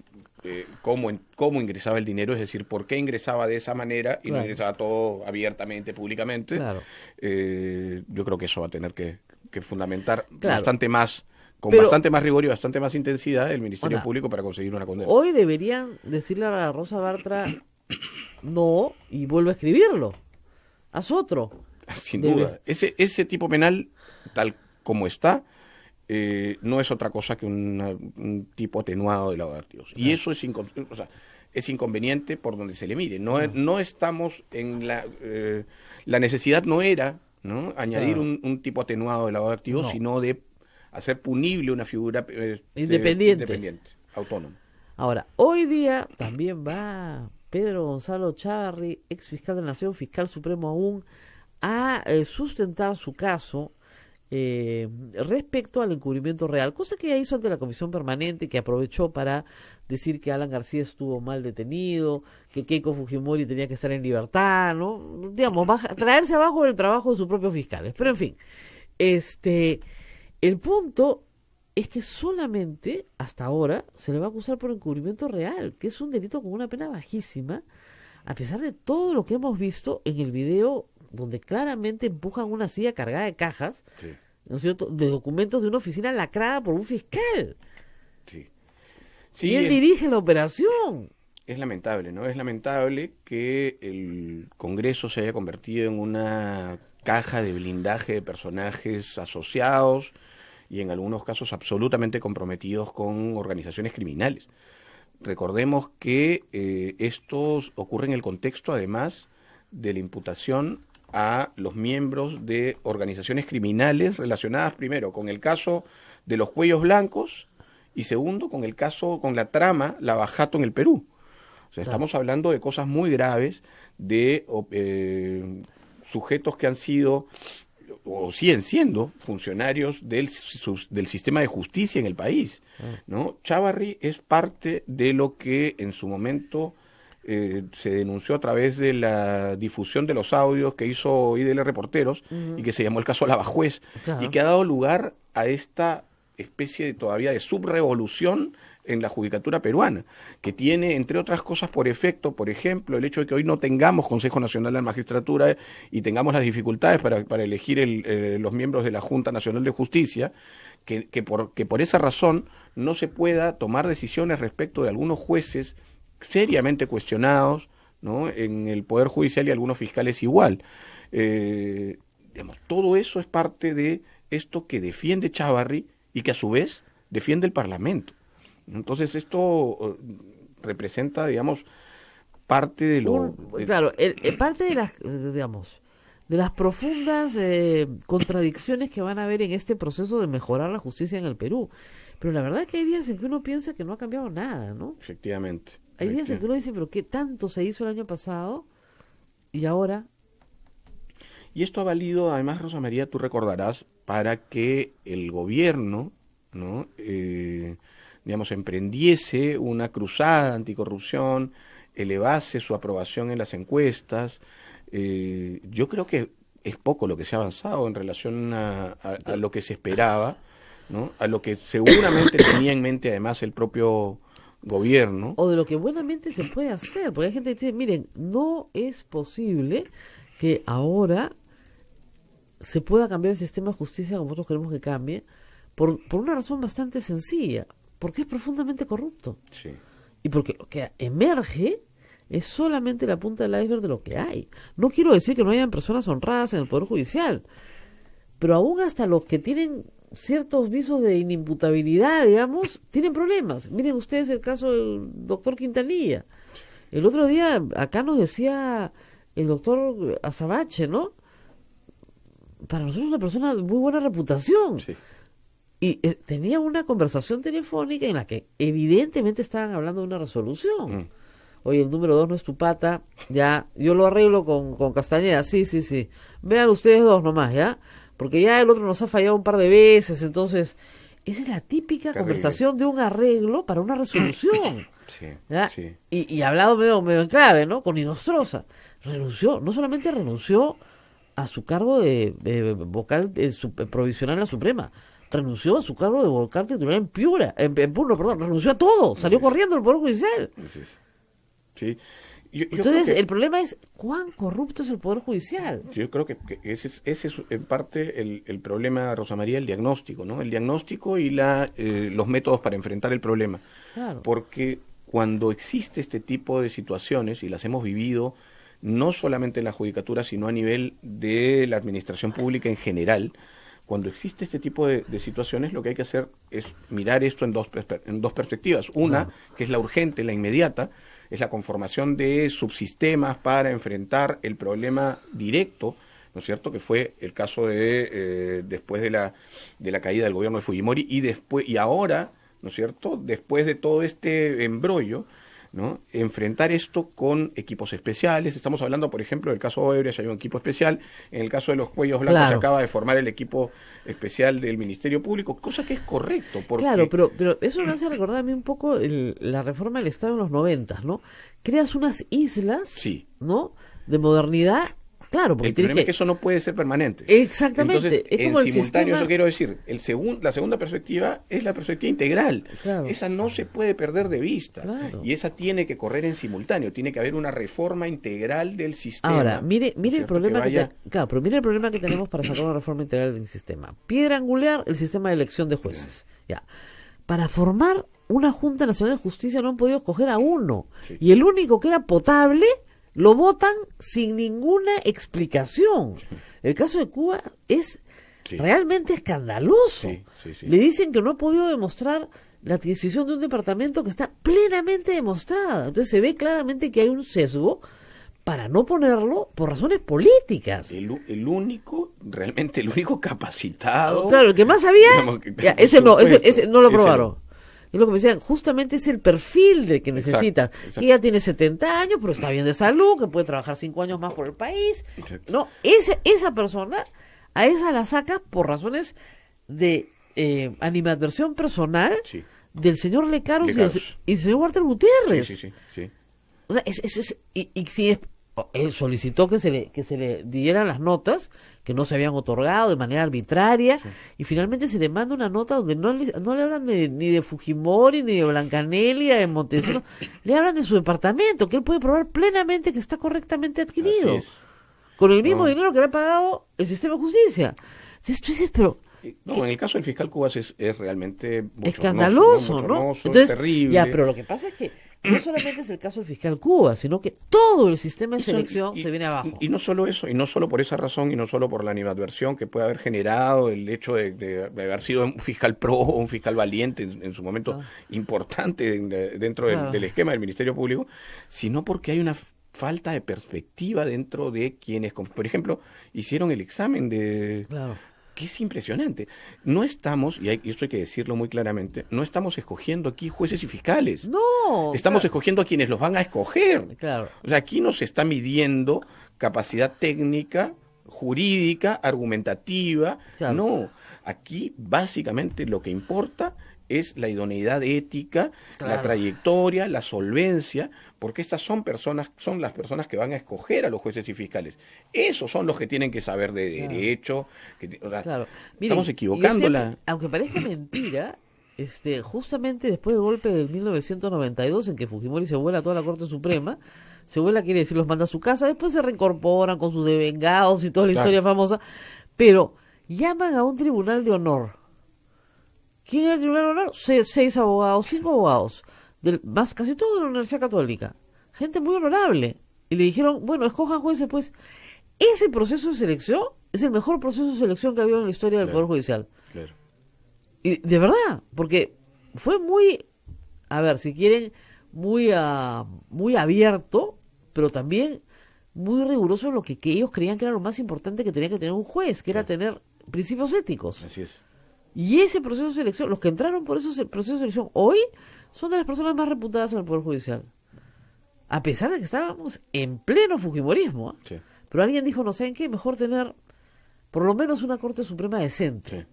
cómo ingresaba el dinero, es decir, por qué ingresaba de esa manera y no ingresaba todo abiertamente, públicamente. Yo creo que eso va a tener que fundamentar bastante más, bastante más rigor y bastante más intensidad el Ministerio Público para conseguir una condena. Hoy deberían decirle a Rosa Bartra no y vuelve a escribirlo. Haz otro. Sin duda. Ese tipo penal, tal como está, no es otra cosa que un tipo atenuado de lavado de activos. Y eso es inconveniente por donde se le mire. No estamos en la necesidad no era, ¿no?, añadir un tipo atenuado de lavado de activos, sino de hacer punible una figura independiente, autónoma. Ahora, hoy día también va Pedro Gonzalo Chávarri, ex fiscal de la Nación, fiscal supremo aún, a sustentar su caso respecto al encubrimiento real, cosa que ya hizo ante la Comisión Permanente, que aprovechó para decir que Alan García estuvo mal detenido, que Keiko Fujimori tenía que estar en libertad, ¿no? Digamos, traerse abajo el trabajo de sus propios fiscales. Pero en fin, el punto es que solamente hasta ahora se le va a acusar por encubrimiento real, que es un delito con una pena bajísima, a pesar de todo lo que hemos visto en el video donde claramente empujan una silla cargada de cajas, ¿no es cierto?, de documentos de una oficina lacrada por un fiscal. Y él dirige la operación. Es lamentable, ¿no? Es lamentable que el Congreso se haya convertido en una caja de blindaje de personajes asociados y en algunos casos absolutamente comprometidos con organizaciones criminales. Recordemos que esto ocurre en el contexto, además, de la imputación a los miembros de organizaciones criminales relacionadas, primero, con el caso de los cuellos blancos y segundo, con el caso, con la trama Lavajato en el Perú. O sea, estamos hablando de cosas muy graves, de sujetos que han sido o siguen siendo funcionarios del sistema de justicia en el país, ¿no? Chávarri es parte de lo que en su momento se denunció a través de la difusión de los audios que hizo IDL Reporteros y que se llamó el caso Lavajuez, y que ha dado lugar a esta especie todavía de subrevolución en la judicatura peruana, que tiene, entre otras cosas, por efecto, por ejemplo, el hecho de que hoy no tengamos Consejo Nacional de la Magistratura y tengamos las dificultades para elegir los miembros de la Junta Nacional de Justicia, que por esa razón no se pueda tomar decisiones respecto de algunos jueces seriamente cuestionados, ¿no?, en el Poder Judicial, y algunos fiscales igual. Todo eso es parte de esto que defiende Chávarri y que a su vez defiende el Parlamento. Entonces esto representa, digamos, parte de lo... parte de las, digamos, de las profundas contradicciones que van a haber en este proceso de mejorar la justicia en el Perú. Pero la verdad es que hay días en que uno piensa que no ha cambiado nada, ¿no? Efectivamente. Hay días en que uno dice, pero ¿qué tanto se hizo el año pasado? Y ahora... Y esto ha valido, además, Rosa María, tú recordarás, para que el gobierno, ¿no?, digamos, emprendiese una cruzada anticorrupción, elevase su aprobación en las encuestas. Yo creo que es poco lo que se ha avanzado en relación a lo que se esperaba, ¿no?, a lo que seguramente tenía en mente además el propio gobierno. O de lo que buenamente se puede hacer, porque hay gente que dice, miren, no es posible que ahora se pueda cambiar el sistema de justicia como nosotros queremos que cambie, por una razón bastante sencilla, porque es profundamente corrupto. Sí. Y porque lo que emerge es solamente la punta del iceberg de lo que hay. No quiero decir que no hayan personas honradas en el Poder Judicial, pero aún hasta los que tienen ciertos visos de inimputabilidad, digamos, tienen problemas. Miren ustedes el caso del doctor Quintanilla. El otro día acá nos decía el doctor Azabache, ¿no? Para nosotros es una persona de muy buena reputación. Sí. Y tenía una conversación telefónica en la que evidentemente estaban hablando de una resolución. Oye, el número 2 no es tu pata, ya, yo lo arreglo con Castañeda, sí. Vean ustedes dos nomás, ¿ya? Porque ya el otro nos ha fallado un par de veces, entonces, esa es la típica conversación de un arreglo para una resolución. ¿Ya? Sí. Y hablado medio en clave, ¿no? Con Inostroza. Renunció, no solamente renunció a su cargo de vocal provisional en la Suprema, renunció a su cargo de vocal titular en Puno, renunció a todo, salió corriendo del Poder Judicial. Así es. Sí. Yo Entonces, el problema es cuán corrupto es el Poder Judicial. Yo creo que ese es en parte el problema, Rosa María, el diagnóstico, ¿no? El diagnóstico y los métodos para enfrentar el problema. Claro. Porque cuando existe este tipo de situaciones, y las hemos vivido no solamente en la judicatura, sino a nivel de la administración pública en general, cuando existe este tipo de situaciones, lo que hay que hacer es mirar esto en dos perspectivas. Una, que es la urgente, la inmediata, es la conformación de subsistemas para enfrentar el problema directo, ¿no es cierto?, que fue el caso de después de la caída del gobierno de Fujimori y ahora, ¿no es cierto?, después de todo este embrollo, ¿no?, enfrentar esto con equipos especiales. Estamos hablando, por ejemplo, del caso Odebrecht, hay un equipo especial. En el caso de los cuellos blancos, claro, se acaba de formar el equipo especial del Ministerio Público, cosa que es correcto. Porque... Claro, pero eso me hace recordar a mí un poco la reforma del Estado en los 90, ¿no? Creas unas islas, sí, ¿no?, de modernidad. Claro, porque el problema es que eso no puede ser permanente. Exactamente. Entonces, es en como simultáneo, sistema... eso quiero decir, la segunda perspectiva es la perspectiva integral. Claro. Esa no se puede perder de vista. Claro. Y esa tiene que correr en simultáneo. Tiene que haber una reforma integral del sistema. Ahora, mire el problema claro, pero mire el problema que tenemos para sacar una reforma integral del sistema. Piedra angular, el sistema de elección de jueces. Ya. Para formar una Junta Nacional de Justicia no han podido escoger a uno. Sí. Y el único que era potable lo votan sin ninguna explicación. El caso de Cuba es realmente escandaloso. Le dicen que no ha podido demostrar la adquisición de un departamento que está plenamente demostrada. Entonces se ve claramente que hay un sesgo para no ponerlo por razones políticas. El único capacitado. Claro, el que más sabía, ese no lo aprobaron. Es lo que me decían, justamente es el perfil de que necesita. Exacto. Que ya tiene 70 años, pero está bien de salud, que puede trabajar 5 años más por el país. Exacto. No, esa persona, a esa la saca por razones de animadversión personal del señor Lecaros. Y del señor Walter Gutiérrez. Sí. O sea, y si es... Él solicitó que se le dieran las notas que no se habían otorgado de manera arbitraria, y finalmente se le manda una nota donde no le hablan ni de Fujimori, ni de Blancanelia, de Montesinos, le hablan de su departamento, que él puede probar plenamente que está correctamente adquirido, con el mismo dinero que le ha pagado el sistema de justicia. Entonces tú dices, pero... No, en el caso del fiscal Cubas es realmente escandaloso, ¿no? Entonces, terrible. Ya, pero lo que pasa es que no solamente es el caso del fiscal Cubas, sino que todo el sistema de selección se viene abajo. Y no solo eso, y no solo por esa razón, y no solo por la animadversión que puede haber generado el hecho de haber sido un fiscal pro o un fiscal valiente en su momento importante dentro del esquema del Ministerio Público, sino porque hay una falta de perspectiva dentro de quienes, por ejemplo, hicieron el examen de... que es impresionante. No estamos, y esto hay que decirlo muy claramente, no estamos escogiendo aquí jueces y fiscales. No. Estamos escogiendo a quienes los van a escoger. Claro. O sea, aquí no se está midiendo capacidad técnica, jurídica, argumentativa. Claro. No. Aquí básicamente lo que importa es la idoneidad ética, la trayectoria, la solvencia, porque estas son las personas que van a escoger a los jueces y fiscales. Esos son los que tienen que saber de derecho. Miren, estamos equivocándola. Aunque parezca mentira, justamente después del golpe de 1992, en que Fujimori se vuela a toda la Corte Suprema, se vuela, quiere decir, los manda a su casa, después se reincorporan con sus devengados y toda la historia famosa, pero llaman a un tribunal de honor. ¿Quién era el tribunal de honor? 6 abogados, 5 abogados, casi todo de la Universidad Católica, gente muy honorable, y le dijeron, bueno, escojan jueces, pues. Ese proceso de selección es el mejor proceso de selección que ha habido en la historia del Poder Judicial. Claro. Y de verdad, porque fue muy, a ver, si quieren, muy abierto, pero también muy riguroso en lo que ellos creían que era lo más importante que tenía que tener un juez, que era tener principios éticos. Así es. Y ese proceso de selección, los que entraron por ese proceso de selección hoy, son de las personas más reputadas en el Poder Judicial. A pesar de que estábamos en pleno fujimorismo. Sí. Pero alguien dijo, no saben qué, mejor tener por lo menos una Corte Suprema decente. Sí.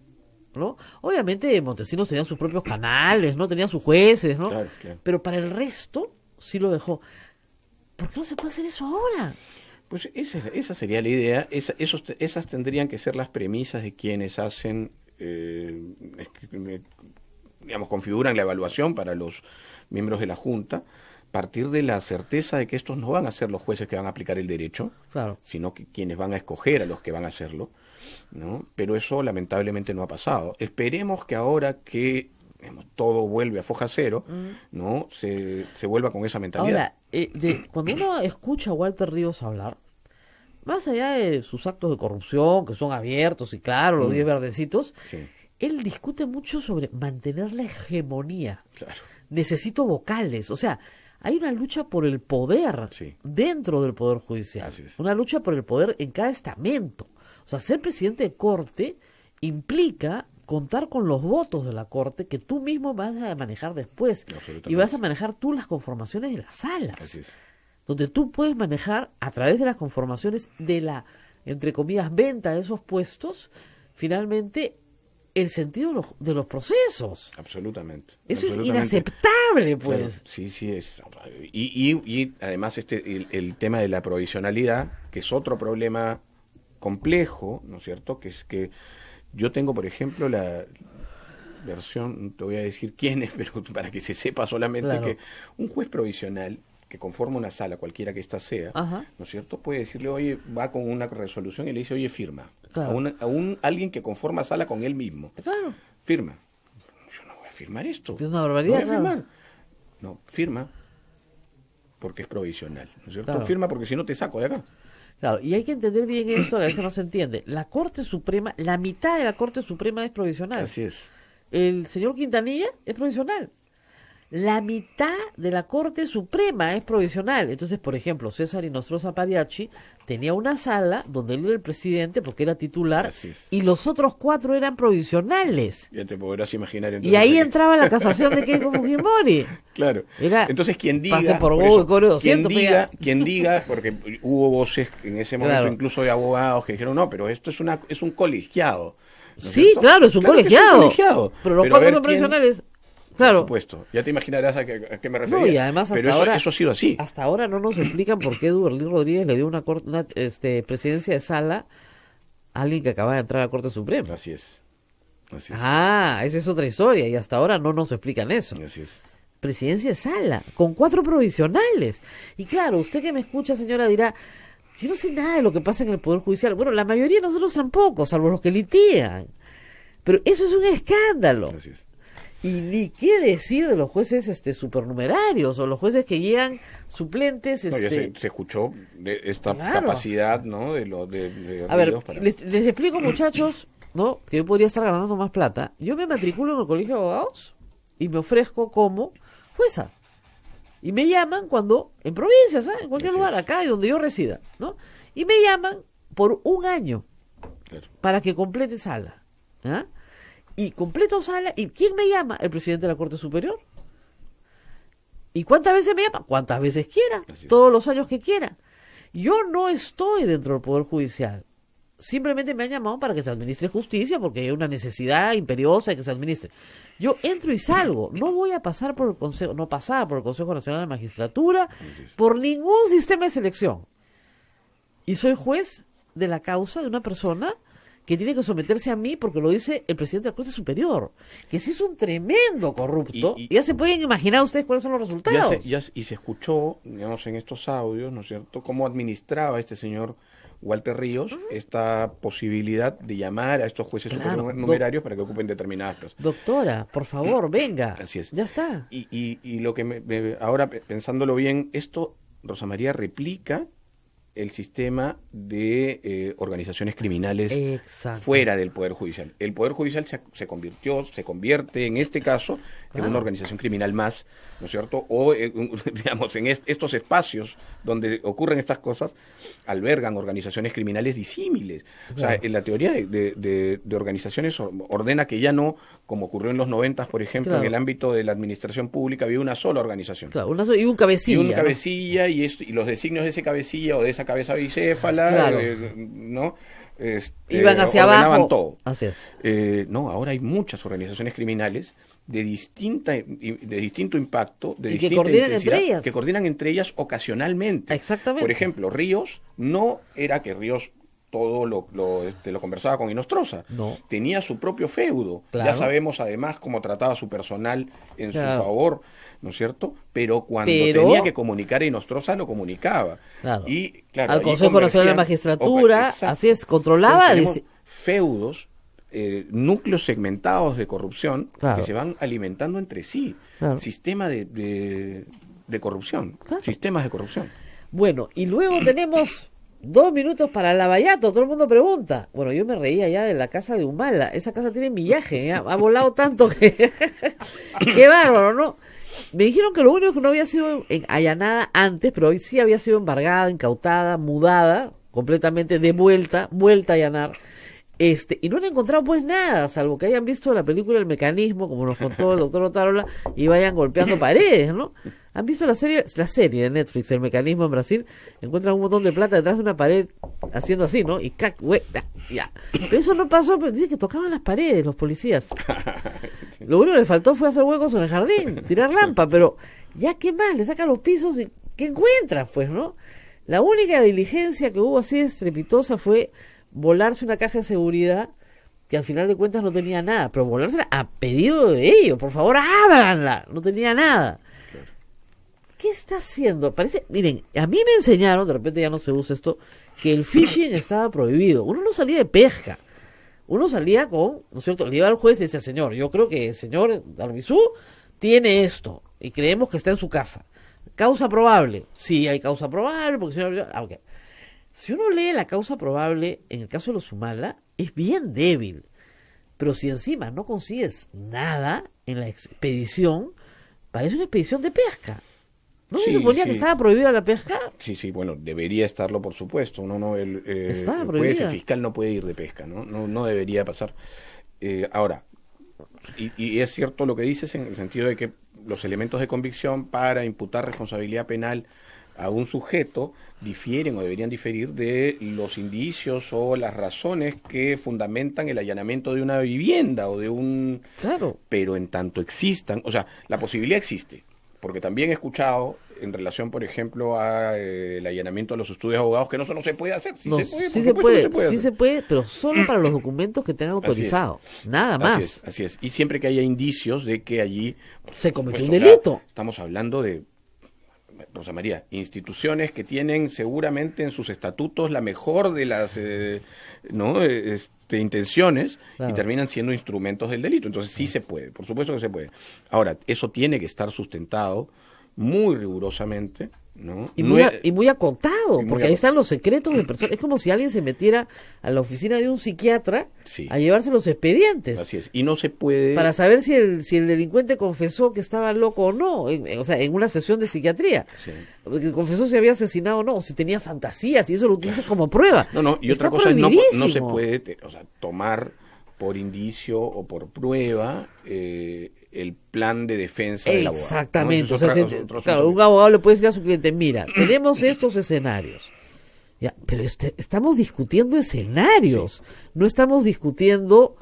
¿No? Obviamente Montesinos tenían sus propios canales, ¿no? Tenían sus jueces, ¿no? Claro. Pero para el resto sí lo dejó. ¿Por qué no se puede hacer eso ahora? Pues esa sería la idea. Esas tendrían que ser las premisas de quienes hacen digamos, configuran la evaluación para los miembros de la Junta, partir de la certeza de que estos no van a ser los jueces que van a aplicar el derecho, claro, sino que quienes van a escoger a los que van a hacerlo, ¿no? Pero eso lamentablemente no ha pasado. Esperemos que ahora que todo vuelve a foja cero, ¿no? Se vuelva con esa mentalidad. Ahora, cuando uno escucha a Walter Ríos hablar, más allá de sus actos de corrupción, que son abiertos y claro, los 10 verdecitos, sí, él discute mucho sobre mantener la hegemonía. Claro. Necesito vocales, o sea, hay una lucha por el poder dentro del Poder Judicial, una lucha por el poder en cada estamento. O sea, ser presidente de Corte implica contar con los votos de la Corte que tú mismo vas a manejar después. Y vas a manejar tú las conformaciones de las salas. Donde tú puedes manejar a través de las conformaciones de la, entre comillas, venta de esos puestos, finalmente el sentido de los procesos. Absolutamente. Eso es inaceptable, pues. Claro, sí es. Y además el tema de la provisionalidad, que es otro problema complejo, ¿no es cierto? Que es que yo tengo, por ejemplo, la versión, no te voy a decir quién es, pero para que se sepa solamente que un juez provisional que conforma una sala, cualquiera que ésta sea, ¿no es cierto? Puede decirle, oye, va con una resolución y le dice, oye, firma. Claro. Alguien que conforma sala con él mismo. Claro. Firma. Yo no voy a firmar esto. Es una barbaridad. No voy a firmar. No, firma porque es provisional, ¿no es cierto? Claro. Firma porque si no te saco de acá. Claro, y hay que entender bien esto, a veces no se entiende. La Corte Suprema, la mitad de la Corte Suprema es provisional. Así es. El señor Quintanilla es provisional. La mitad de la Corte Suprema es provisional. Entonces, por ejemplo, César Inostroza Pagliacci tenía una sala donde él era el presidente porque era titular y los otros 4 eran provisionales. Ya te podrás imaginar. Entonces, y ahí entraba la casación de Keiko Fujimori. Claro. Entonces, quien diga, pase por eso, quien diga, porque hubo voces en ese momento incluso de abogados que dijeron, no, pero esto es un colegiado. ¿No sí, claro, es un colegiado. Pero los 4 son provisionales. Claro. Por supuesto, ya te imaginarás a qué me refería. No, y además pero eso ha sido así. Hasta ahora no nos explican por qué Duberlín Rodríguez le dio una presidencia de sala a alguien que acaba de entrar a la Corte Suprema. Así es. Esa es otra historia y hasta ahora no nos explican eso. Así es. Presidencia de sala, con 4 provisionales. Y claro, usted que me escucha, señora, dirá, yo no sé nada de lo que pasa en el Poder Judicial. Bueno, la mayoría de nosotros tampoco, salvo los que litigan. Pero eso es un escándalo. Así es. Y ni qué decir de los jueces supernumerarios o los jueces que llegan suplentes. No, ya se escuchó de esta capacidad, ¿no? A ver, les explico, muchachos, ¿no? Que yo podría estar ganando más plata. Yo me matriculo en el colegio de abogados y me ofrezco como jueza. Y me llaman cuando, en provincias, en cualquier lugar, acá y donde yo resida, ¿no? Y me llaman por 1 año para que complete sala. ¿Ah? Y completo sala. ¿Y quién me llama? El presidente de la Corte Superior. ¿Y cuántas veces me llama? Cuántas veces quiera. Todos los años que quiera. Yo no estoy dentro del Poder Judicial. Simplemente me han llamado para que se administre justicia porque hay una necesidad imperiosa de que se administre. Yo entro y salgo. No voy a pasar por el Consejo, no pasaba por el Consejo Nacional de Magistratura, por ningún sistema de selección. Y soy juez de la causa de una persona que tiene que someterse a mí porque lo dice el presidente de la Corte Superior, que sí es un tremendo corrupto, y ya se pueden imaginar ustedes cuáles son los resultados. Y se escuchó, digamos, en estos audios, ¿no es cierto?, cómo administraba este señor Walter Ríos esta posibilidad de llamar a estos jueces supernumerarios para que ocupen determinadas plazas. Doctora, por favor, venga. Así es. Ya está. Y lo que ahora pensándolo bien, esto, Rosa María, replica el sistema de organizaciones criminales fuera del Poder Judicial. El Poder Judicial se convierte en este caso en una organización criminal más, ¿no es cierto? O, digamos, en estos espacios donde ocurren estas cosas, albergan organizaciones criminales disímiles. O sea, en la teoría de organizaciones ordena que ya no, como ocurrió en los 90, por ejemplo, en el ámbito de la administración pública, había una sola organización. Claro, y un cabecilla. Y un cabecilla, y los designios de ese cabecilla o de esa cabeza bicéfala, ¿no? Iban hacia abajo. Todo. Así es. No, ahora hay muchas organizaciones criminales de distinto impacto, de distinta que coordinan intensidad, entre ellas. que coordinan entre ellas ocasionalmente. Exactamente. Por ejemplo, Ríos no era que Ríos todo lo conversaba con Inostroza. No. Tenía su propio feudo. Claro. Ya sabemos además cómo trataba a su personal en Claro. su favor, ¿no es cierto? Pero cuando tenía que comunicar a Inostroza, lo comunicaba. Claro. Y, claro, al ahí Consejo Nacional de la convergían- Magistratura, Exacto. así es, controlaba. Entonces, tenemos feudos, núcleos segmentados de corrupción Claro. que se van alimentando entre sí. Claro. Sistema de corrupción. Sistemas de corrupción. Bueno, y luego tenemos 2 minutos para Lavallato. Todo el mundo pregunta. Bueno, yo me reía ya de la casa de Humala. Esa casa tiene millaje, ha volado tanto que... ¡Qué bárbaro!, ¿no? Me dijeron que lo único que no había sido allanada antes, pero hoy sí había sido embargada, incautada, mudada, completamente vuelta a allanar. Y no han encontrado pues nada, salvo que hayan visto la película El Mecanismo, como nos contó el doctor Otárola, y vayan golpeando paredes, ¿no? Han visto la serie de Netflix, El Mecanismo en Brasil, encuentran un montón de plata detrás de una pared haciendo así, ¿no? Y ya. Pero eso no pasó, pero dice que tocaban las paredes los policías. Lo único que le faltó fue hacer huecos en el jardín, tirar lampa, pero ya qué más, le sacan los pisos y ¿qué encuentran? Pues, ¿no? La única diligencia que hubo así estrepitosa fue volarse una caja de seguridad que al final de cuentas no tenía nada, pero volársela a pedido de ellos, por favor, ábranla, no tenía nada. Claro. ¿Qué está haciendo? Miren, a mí me enseñaron, de repente ya no se usa esto, que el phishing estaba prohibido. Uno no salía de pesca, uno salía con, ¿no es cierto?, le iba al juez y decía, señor, yo creo que el señor Arbizú tiene esto y creemos que está en su casa. ¿Causa probable? Sí, hay causa probable, porque el señor... okay. Si uno lee la causa probable, en el caso de los Humala, es bien débil. Pero si encima no consigues nada en la expedición, parece una expedición de pesca. ¿No se suponía que estaba prohibida la pesca? Sí, bueno, debería estarlo, por supuesto. El estaba juez, prohibida. el fiscal no puede ir de pesca, no debería pasar. Ahora, y es cierto lo que dices en el sentido de que los elementos de convicción para imputar responsabilidad penal a un sujeto difieren o deberían diferir de los indicios o las razones que fundamentan el allanamiento de una vivienda o de un... Claro. Pero en tanto existan, o sea, la posibilidad existe, porque también he escuchado en relación, por ejemplo, a el allanamiento de los estudios de abogados, que no se puede hacer. Sí se puede, pero solo para los documentos que tengan autorizado. Nada más. Así es. Y siempre que haya indicios de que allí... se cometió un delito. Estamos hablando de... Rosa María, instituciones que tienen seguramente en sus estatutos la mejor de las intenciones, claro, y terminan siendo instrumentos del delito. Entonces sí se puede, por supuesto que se puede. Ahora, eso tiene que estar sustentado muy rigurosamente, ¿no? Y muy acotado, porque ahí están los secretos de personas. Es como si alguien se metiera a la oficina de un psiquiatra a llevarse los expedientes. Así es, y no se puede... Para saber si el delincuente confesó que estaba loco o no, en una sesión de psiquiatría. Sí. Confesó si había asesinado o no, o si tenía fantasías, y eso lo utilizas como prueba. Y otra cosa es no se puede tomar por indicio o por prueba el plan de defensa del abogado. Exactamente. Un abogado le puede decir a su cliente, mira, tenemos estos escenarios. Ya, pero estamos discutiendo escenarios. Sí. No estamos discutiendo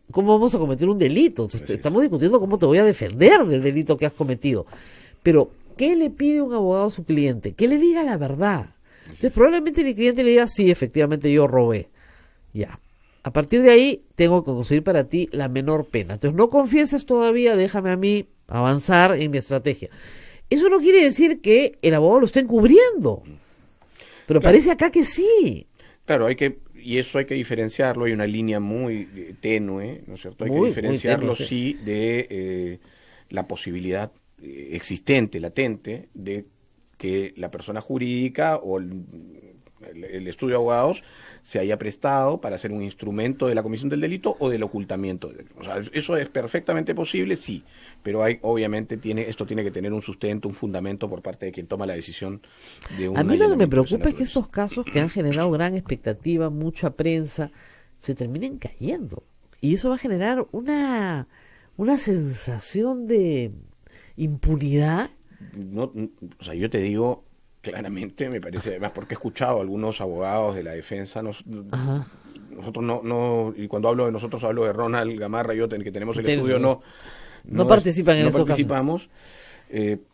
cómo vamos a cometer un delito. Estamos discutiendo cómo te voy a defender del delito que has cometido. Pero, ¿qué le pide un abogado a su cliente? Que le diga la verdad. Entonces, probablemente el cliente le diga, sí, efectivamente yo robé. Ya. A partir de ahí, tengo que conseguir para ti la menor pena. Entonces, no confieses todavía, déjame a mí avanzar en mi estrategia. Eso no quiere decir que el abogado lo esté encubriendo. Pero parece acá que sí. Claro, y eso hay que diferenciarlo. Hay una línea muy tenue, ¿no es cierto? Hay que diferenciarlo, tenue, sí, de la posibilidad existente, latente, de que la persona jurídica o el estudio de abogados se haya prestado para hacer un instrumento de la comisión del delito o del ocultamiento del delito. O sea, eso es perfectamente posible, sí, pero obviamente esto tiene que tener un sustento, un fundamento por parte de quien toma la decisión de un... A mí lo que me preocupa es que estos casos que han generado gran expectativa, mucha prensa, se terminen cayendo. Y eso va a generar una sensación de impunidad. Yo te digo... Claramente, me parece, además porque he escuchado a algunos abogados de la defensa, nosotros y cuando hablo de nosotros hablo de Ronald Gamarra y yo, que tenemos el estudio, no participan en estos casos.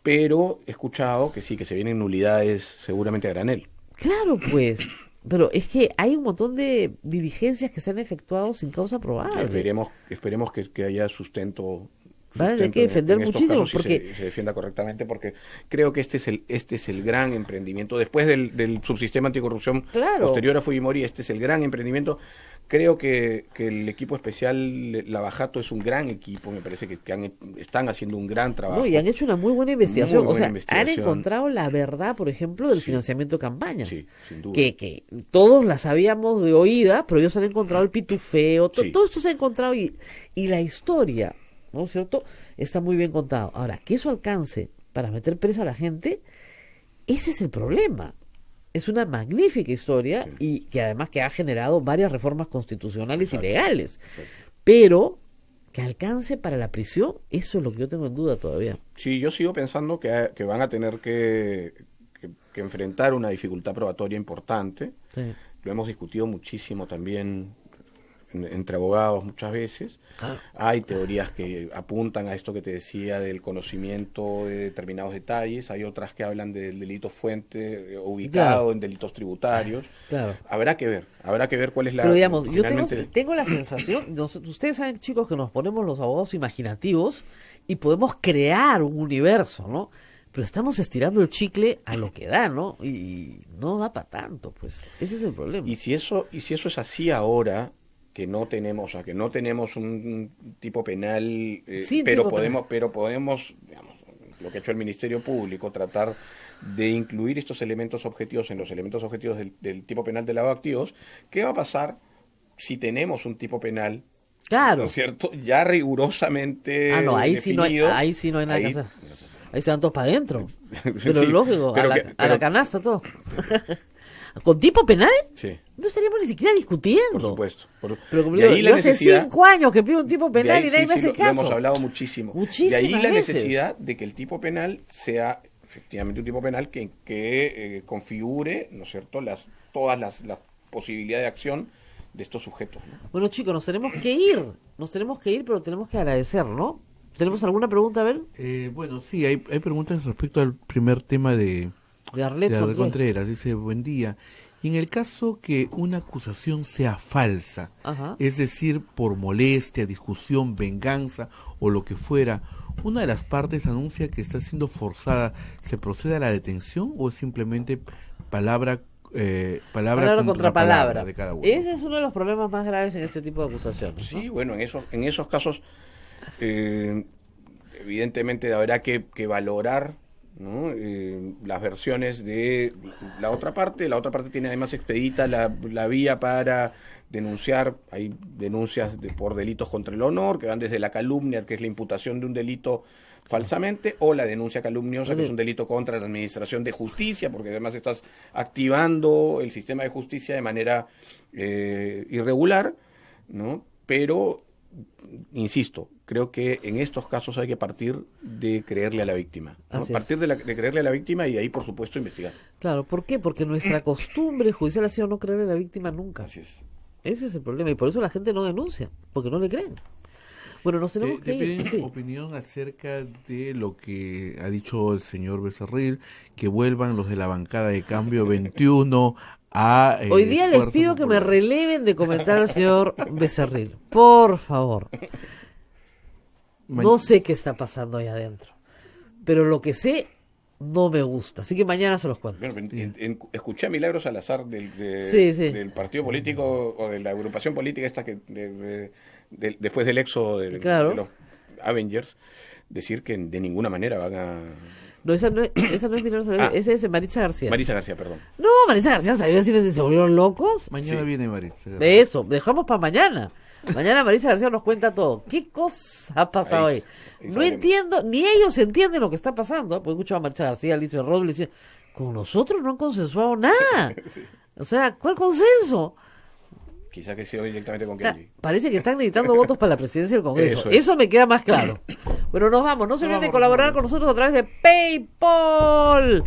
Pero he escuchado que sí, que se vienen nulidades seguramente a granel. Claro, pues, pero es que hay un montón de diligencias que se han efectuado sin causa probable. Esperemos que haya sustento. Vale, hay que defender muchísimo porque se defienda correctamente, porque creo que este es el gran emprendimiento después del subsistema anticorrupción posterior a Fujimori. Este es el gran emprendimiento. Creo que el equipo especial Lavajato es un gran equipo, me parece que están haciendo un gran trabajo. No, y han hecho una muy buena investigación. Han encontrado la verdad, por ejemplo, del financiamiento de campañas. Sí, sin duda. Que todos la sabíamos de oída, pero ellos han encontrado el pitufeo, todo esto se ha encontrado y la historia, ¿no es cierto?, está muy bien contado. Ahora, que eso alcance para meter presa a la gente, ese es el problema. Es una magnífica historia y que además que ha generado varias reformas constitucionales y legales. Pero que alcance para la prisión, eso es lo que yo tengo en duda todavía. Sí, yo sigo pensando que van a tener que enfrentar una dificultad probatoria importante. Sí. Lo hemos discutido muchísimo también entre abogados muchas veces. Hay teorías que apuntan a esto que te decía del conocimiento de determinados detalles, hay otras que hablan del delito fuente ubicado en delitos tributarios. Habrá que ver cuál es la... Pero digamos, yo tengo la sensación, ustedes saben, chicos, que nos ponemos los abogados imaginativos y podemos crear un universo, ¿no? Pero estamos estirando el chicle a lo que da, ¿no? Y no da para tanto, pues. Ese es el problema. Y si eso es así ahora, que no tenemos un tipo penal, pero podemos, digamos, lo que ha hecho el Ministerio Público, tratar de incluir estos elementos objetivos en los elementos objetivos del tipo penal de lavado de activos. ¿Qué va a pasar si tenemos un tipo penal, ¿no es cierto?, ya rigurosamente definido? Ahí sí no hay nada que hacer. Ahí se van todos para adentro. Pero lógico, a la canasta todo. ¿Con tipo penal? Sí. No estaríamos ni siquiera discutiendo. Por supuesto. Pero como digo, yo hace 5 años que pido un tipo penal y nadie me hace caso. Lo hemos hablado muchísimo. Muchísimas veces. De ahí la veces. necesidad de que el tipo penal sea efectivamente un tipo penal que configure, ¿no es cierto?, todas las posibilidades de acción de estos sujetos, ¿no? Bueno, chicos, nos tenemos que ir, pero tenemos que agradecer, ¿no? ¿Tenemos alguna pregunta, Abel? Bueno, sí, hay preguntas respecto al primer tema de Arlet Contreras. Dice, buen día. Y en el caso que una acusación sea falsa, es decir, por molestia, discusión, venganza o lo que fuera, una de las partes anuncia que está siendo forzada, ¿se procede a la detención o es simplemente palabra contra palabra de cada uno? Ese es uno de los problemas más graves en este tipo de acusaciones, ¿no? Sí, bueno, en esos casos evidentemente habrá que valorar, ¿no?, las versiones de la otra parte. La otra parte tiene además expedita la vía para denunciar. Hay denuncias por delitos contra el honor que van desde la calumnia, que es la imputación de un delito falsamente, o la denuncia calumniosa, que es un delito contra la administración de justicia, porque además estás activando el sistema de justicia de manera irregular, ¿no? Pero insisto, creo que en estos casos hay que partir de creerle a la víctima, ¿no? Partir de creerle a la víctima y de ahí, por supuesto, investigar. Claro, ¿por qué? Porque nuestra costumbre judicial ha sido no creerle a la víctima nunca. Así es. Ese es el problema, y por eso la gente no denuncia, porque no le creen. Bueno, nos tenemos que ir. ¿Tienen opinión acerca de lo que ha dicho el señor Becerril, que vuelvan los de la bancada de Cambio 21 a... Hoy día les pido que me releven de comentar al señor Becerril, por favor. No sé qué está pasando ahí adentro, pero lo que sé no me gusta, así que mañana se los cuento. Bueno, escuché a Milagros Salazar del partido político o de la agrupación política esta que después del éxodo de los Avengers, decir que de ninguna manera van a... No, esa no es Milagros Salazar, esa es Maritza García. Maritza García, perdón. No, Maritza García salió a decir que se volvieron locos. Mañana viene Maritza. De eso, dejamos para mañana. Mañana Maritza García nos cuenta todo. ¿Qué cosa ha pasado ahí? No entiendo, ni ellos entienden lo que está pasando. Porque escucho a Maritza García, Alicia Robles, y dice, con nosotros no han consensuado nada. Sí. O sea, ¿cuál consenso? Quizás que sea directamente con Kelly. Parece que están necesitando votos para la presidencia del Congreso. Eso me queda más claro. Bueno, nos vamos. No se olviden de colaborar con nosotros a través de PayPal.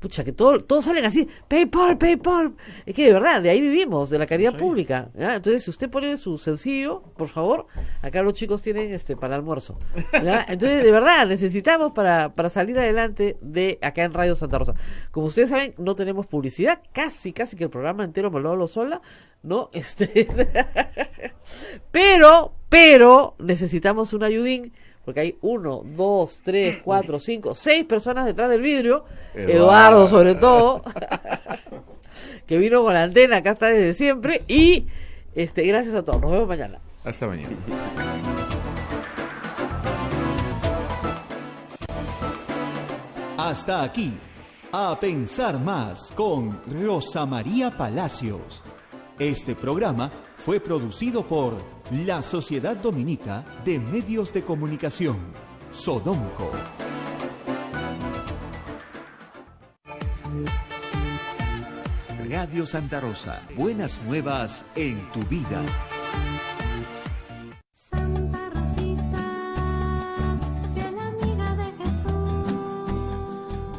pucha, que todos salen así, PayPal. Es que de verdad, de ahí vivimos, de la caridad pública, ¿ya? Entonces, si usted pone su sencillo, por favor, acá los chicos tienen para almuerzo, ¿ya? Entonces, de verdad, necesitamos para salir adelante de acá en Radio Santa Rosa. Como ustedes saben, no tenemos publicidad, casi que el programa entero me lo hablo sola, ¿no? Pero necesitamos un ayudín, porque hay 1, 2, 3, 4, 5, 6 personas detrás del vidrio, Eduardo sobre todo, que vino con la antena, acá está desde siempre, y gracias a todos, nos vemos mañana. Hasta mañana. Hasta aquí, A Pensar Más con Rosa María Palacios. Este programa fue producido por la Sociedad Dominica de Medios de Comunicación, Sodomco. Radio Santa Rosa, buenas nuevas en tu vida.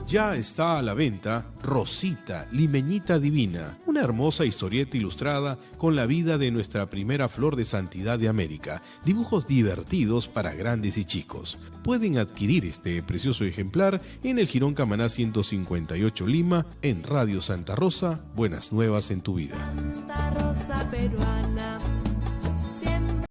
Ya está a la venta Rosita, Limeñita Divina, una hermosa historieta ilustrada con la vida de nuestra primera flor de santidad de América. Dibujos divertidos para grandes y chicos. Pueden adquirir este precioso ejemplar en el Jirón Camaná 158 Lima, en Radio Santa Rosa, buenas nuevas en tu vida. Santa Rosa peruana.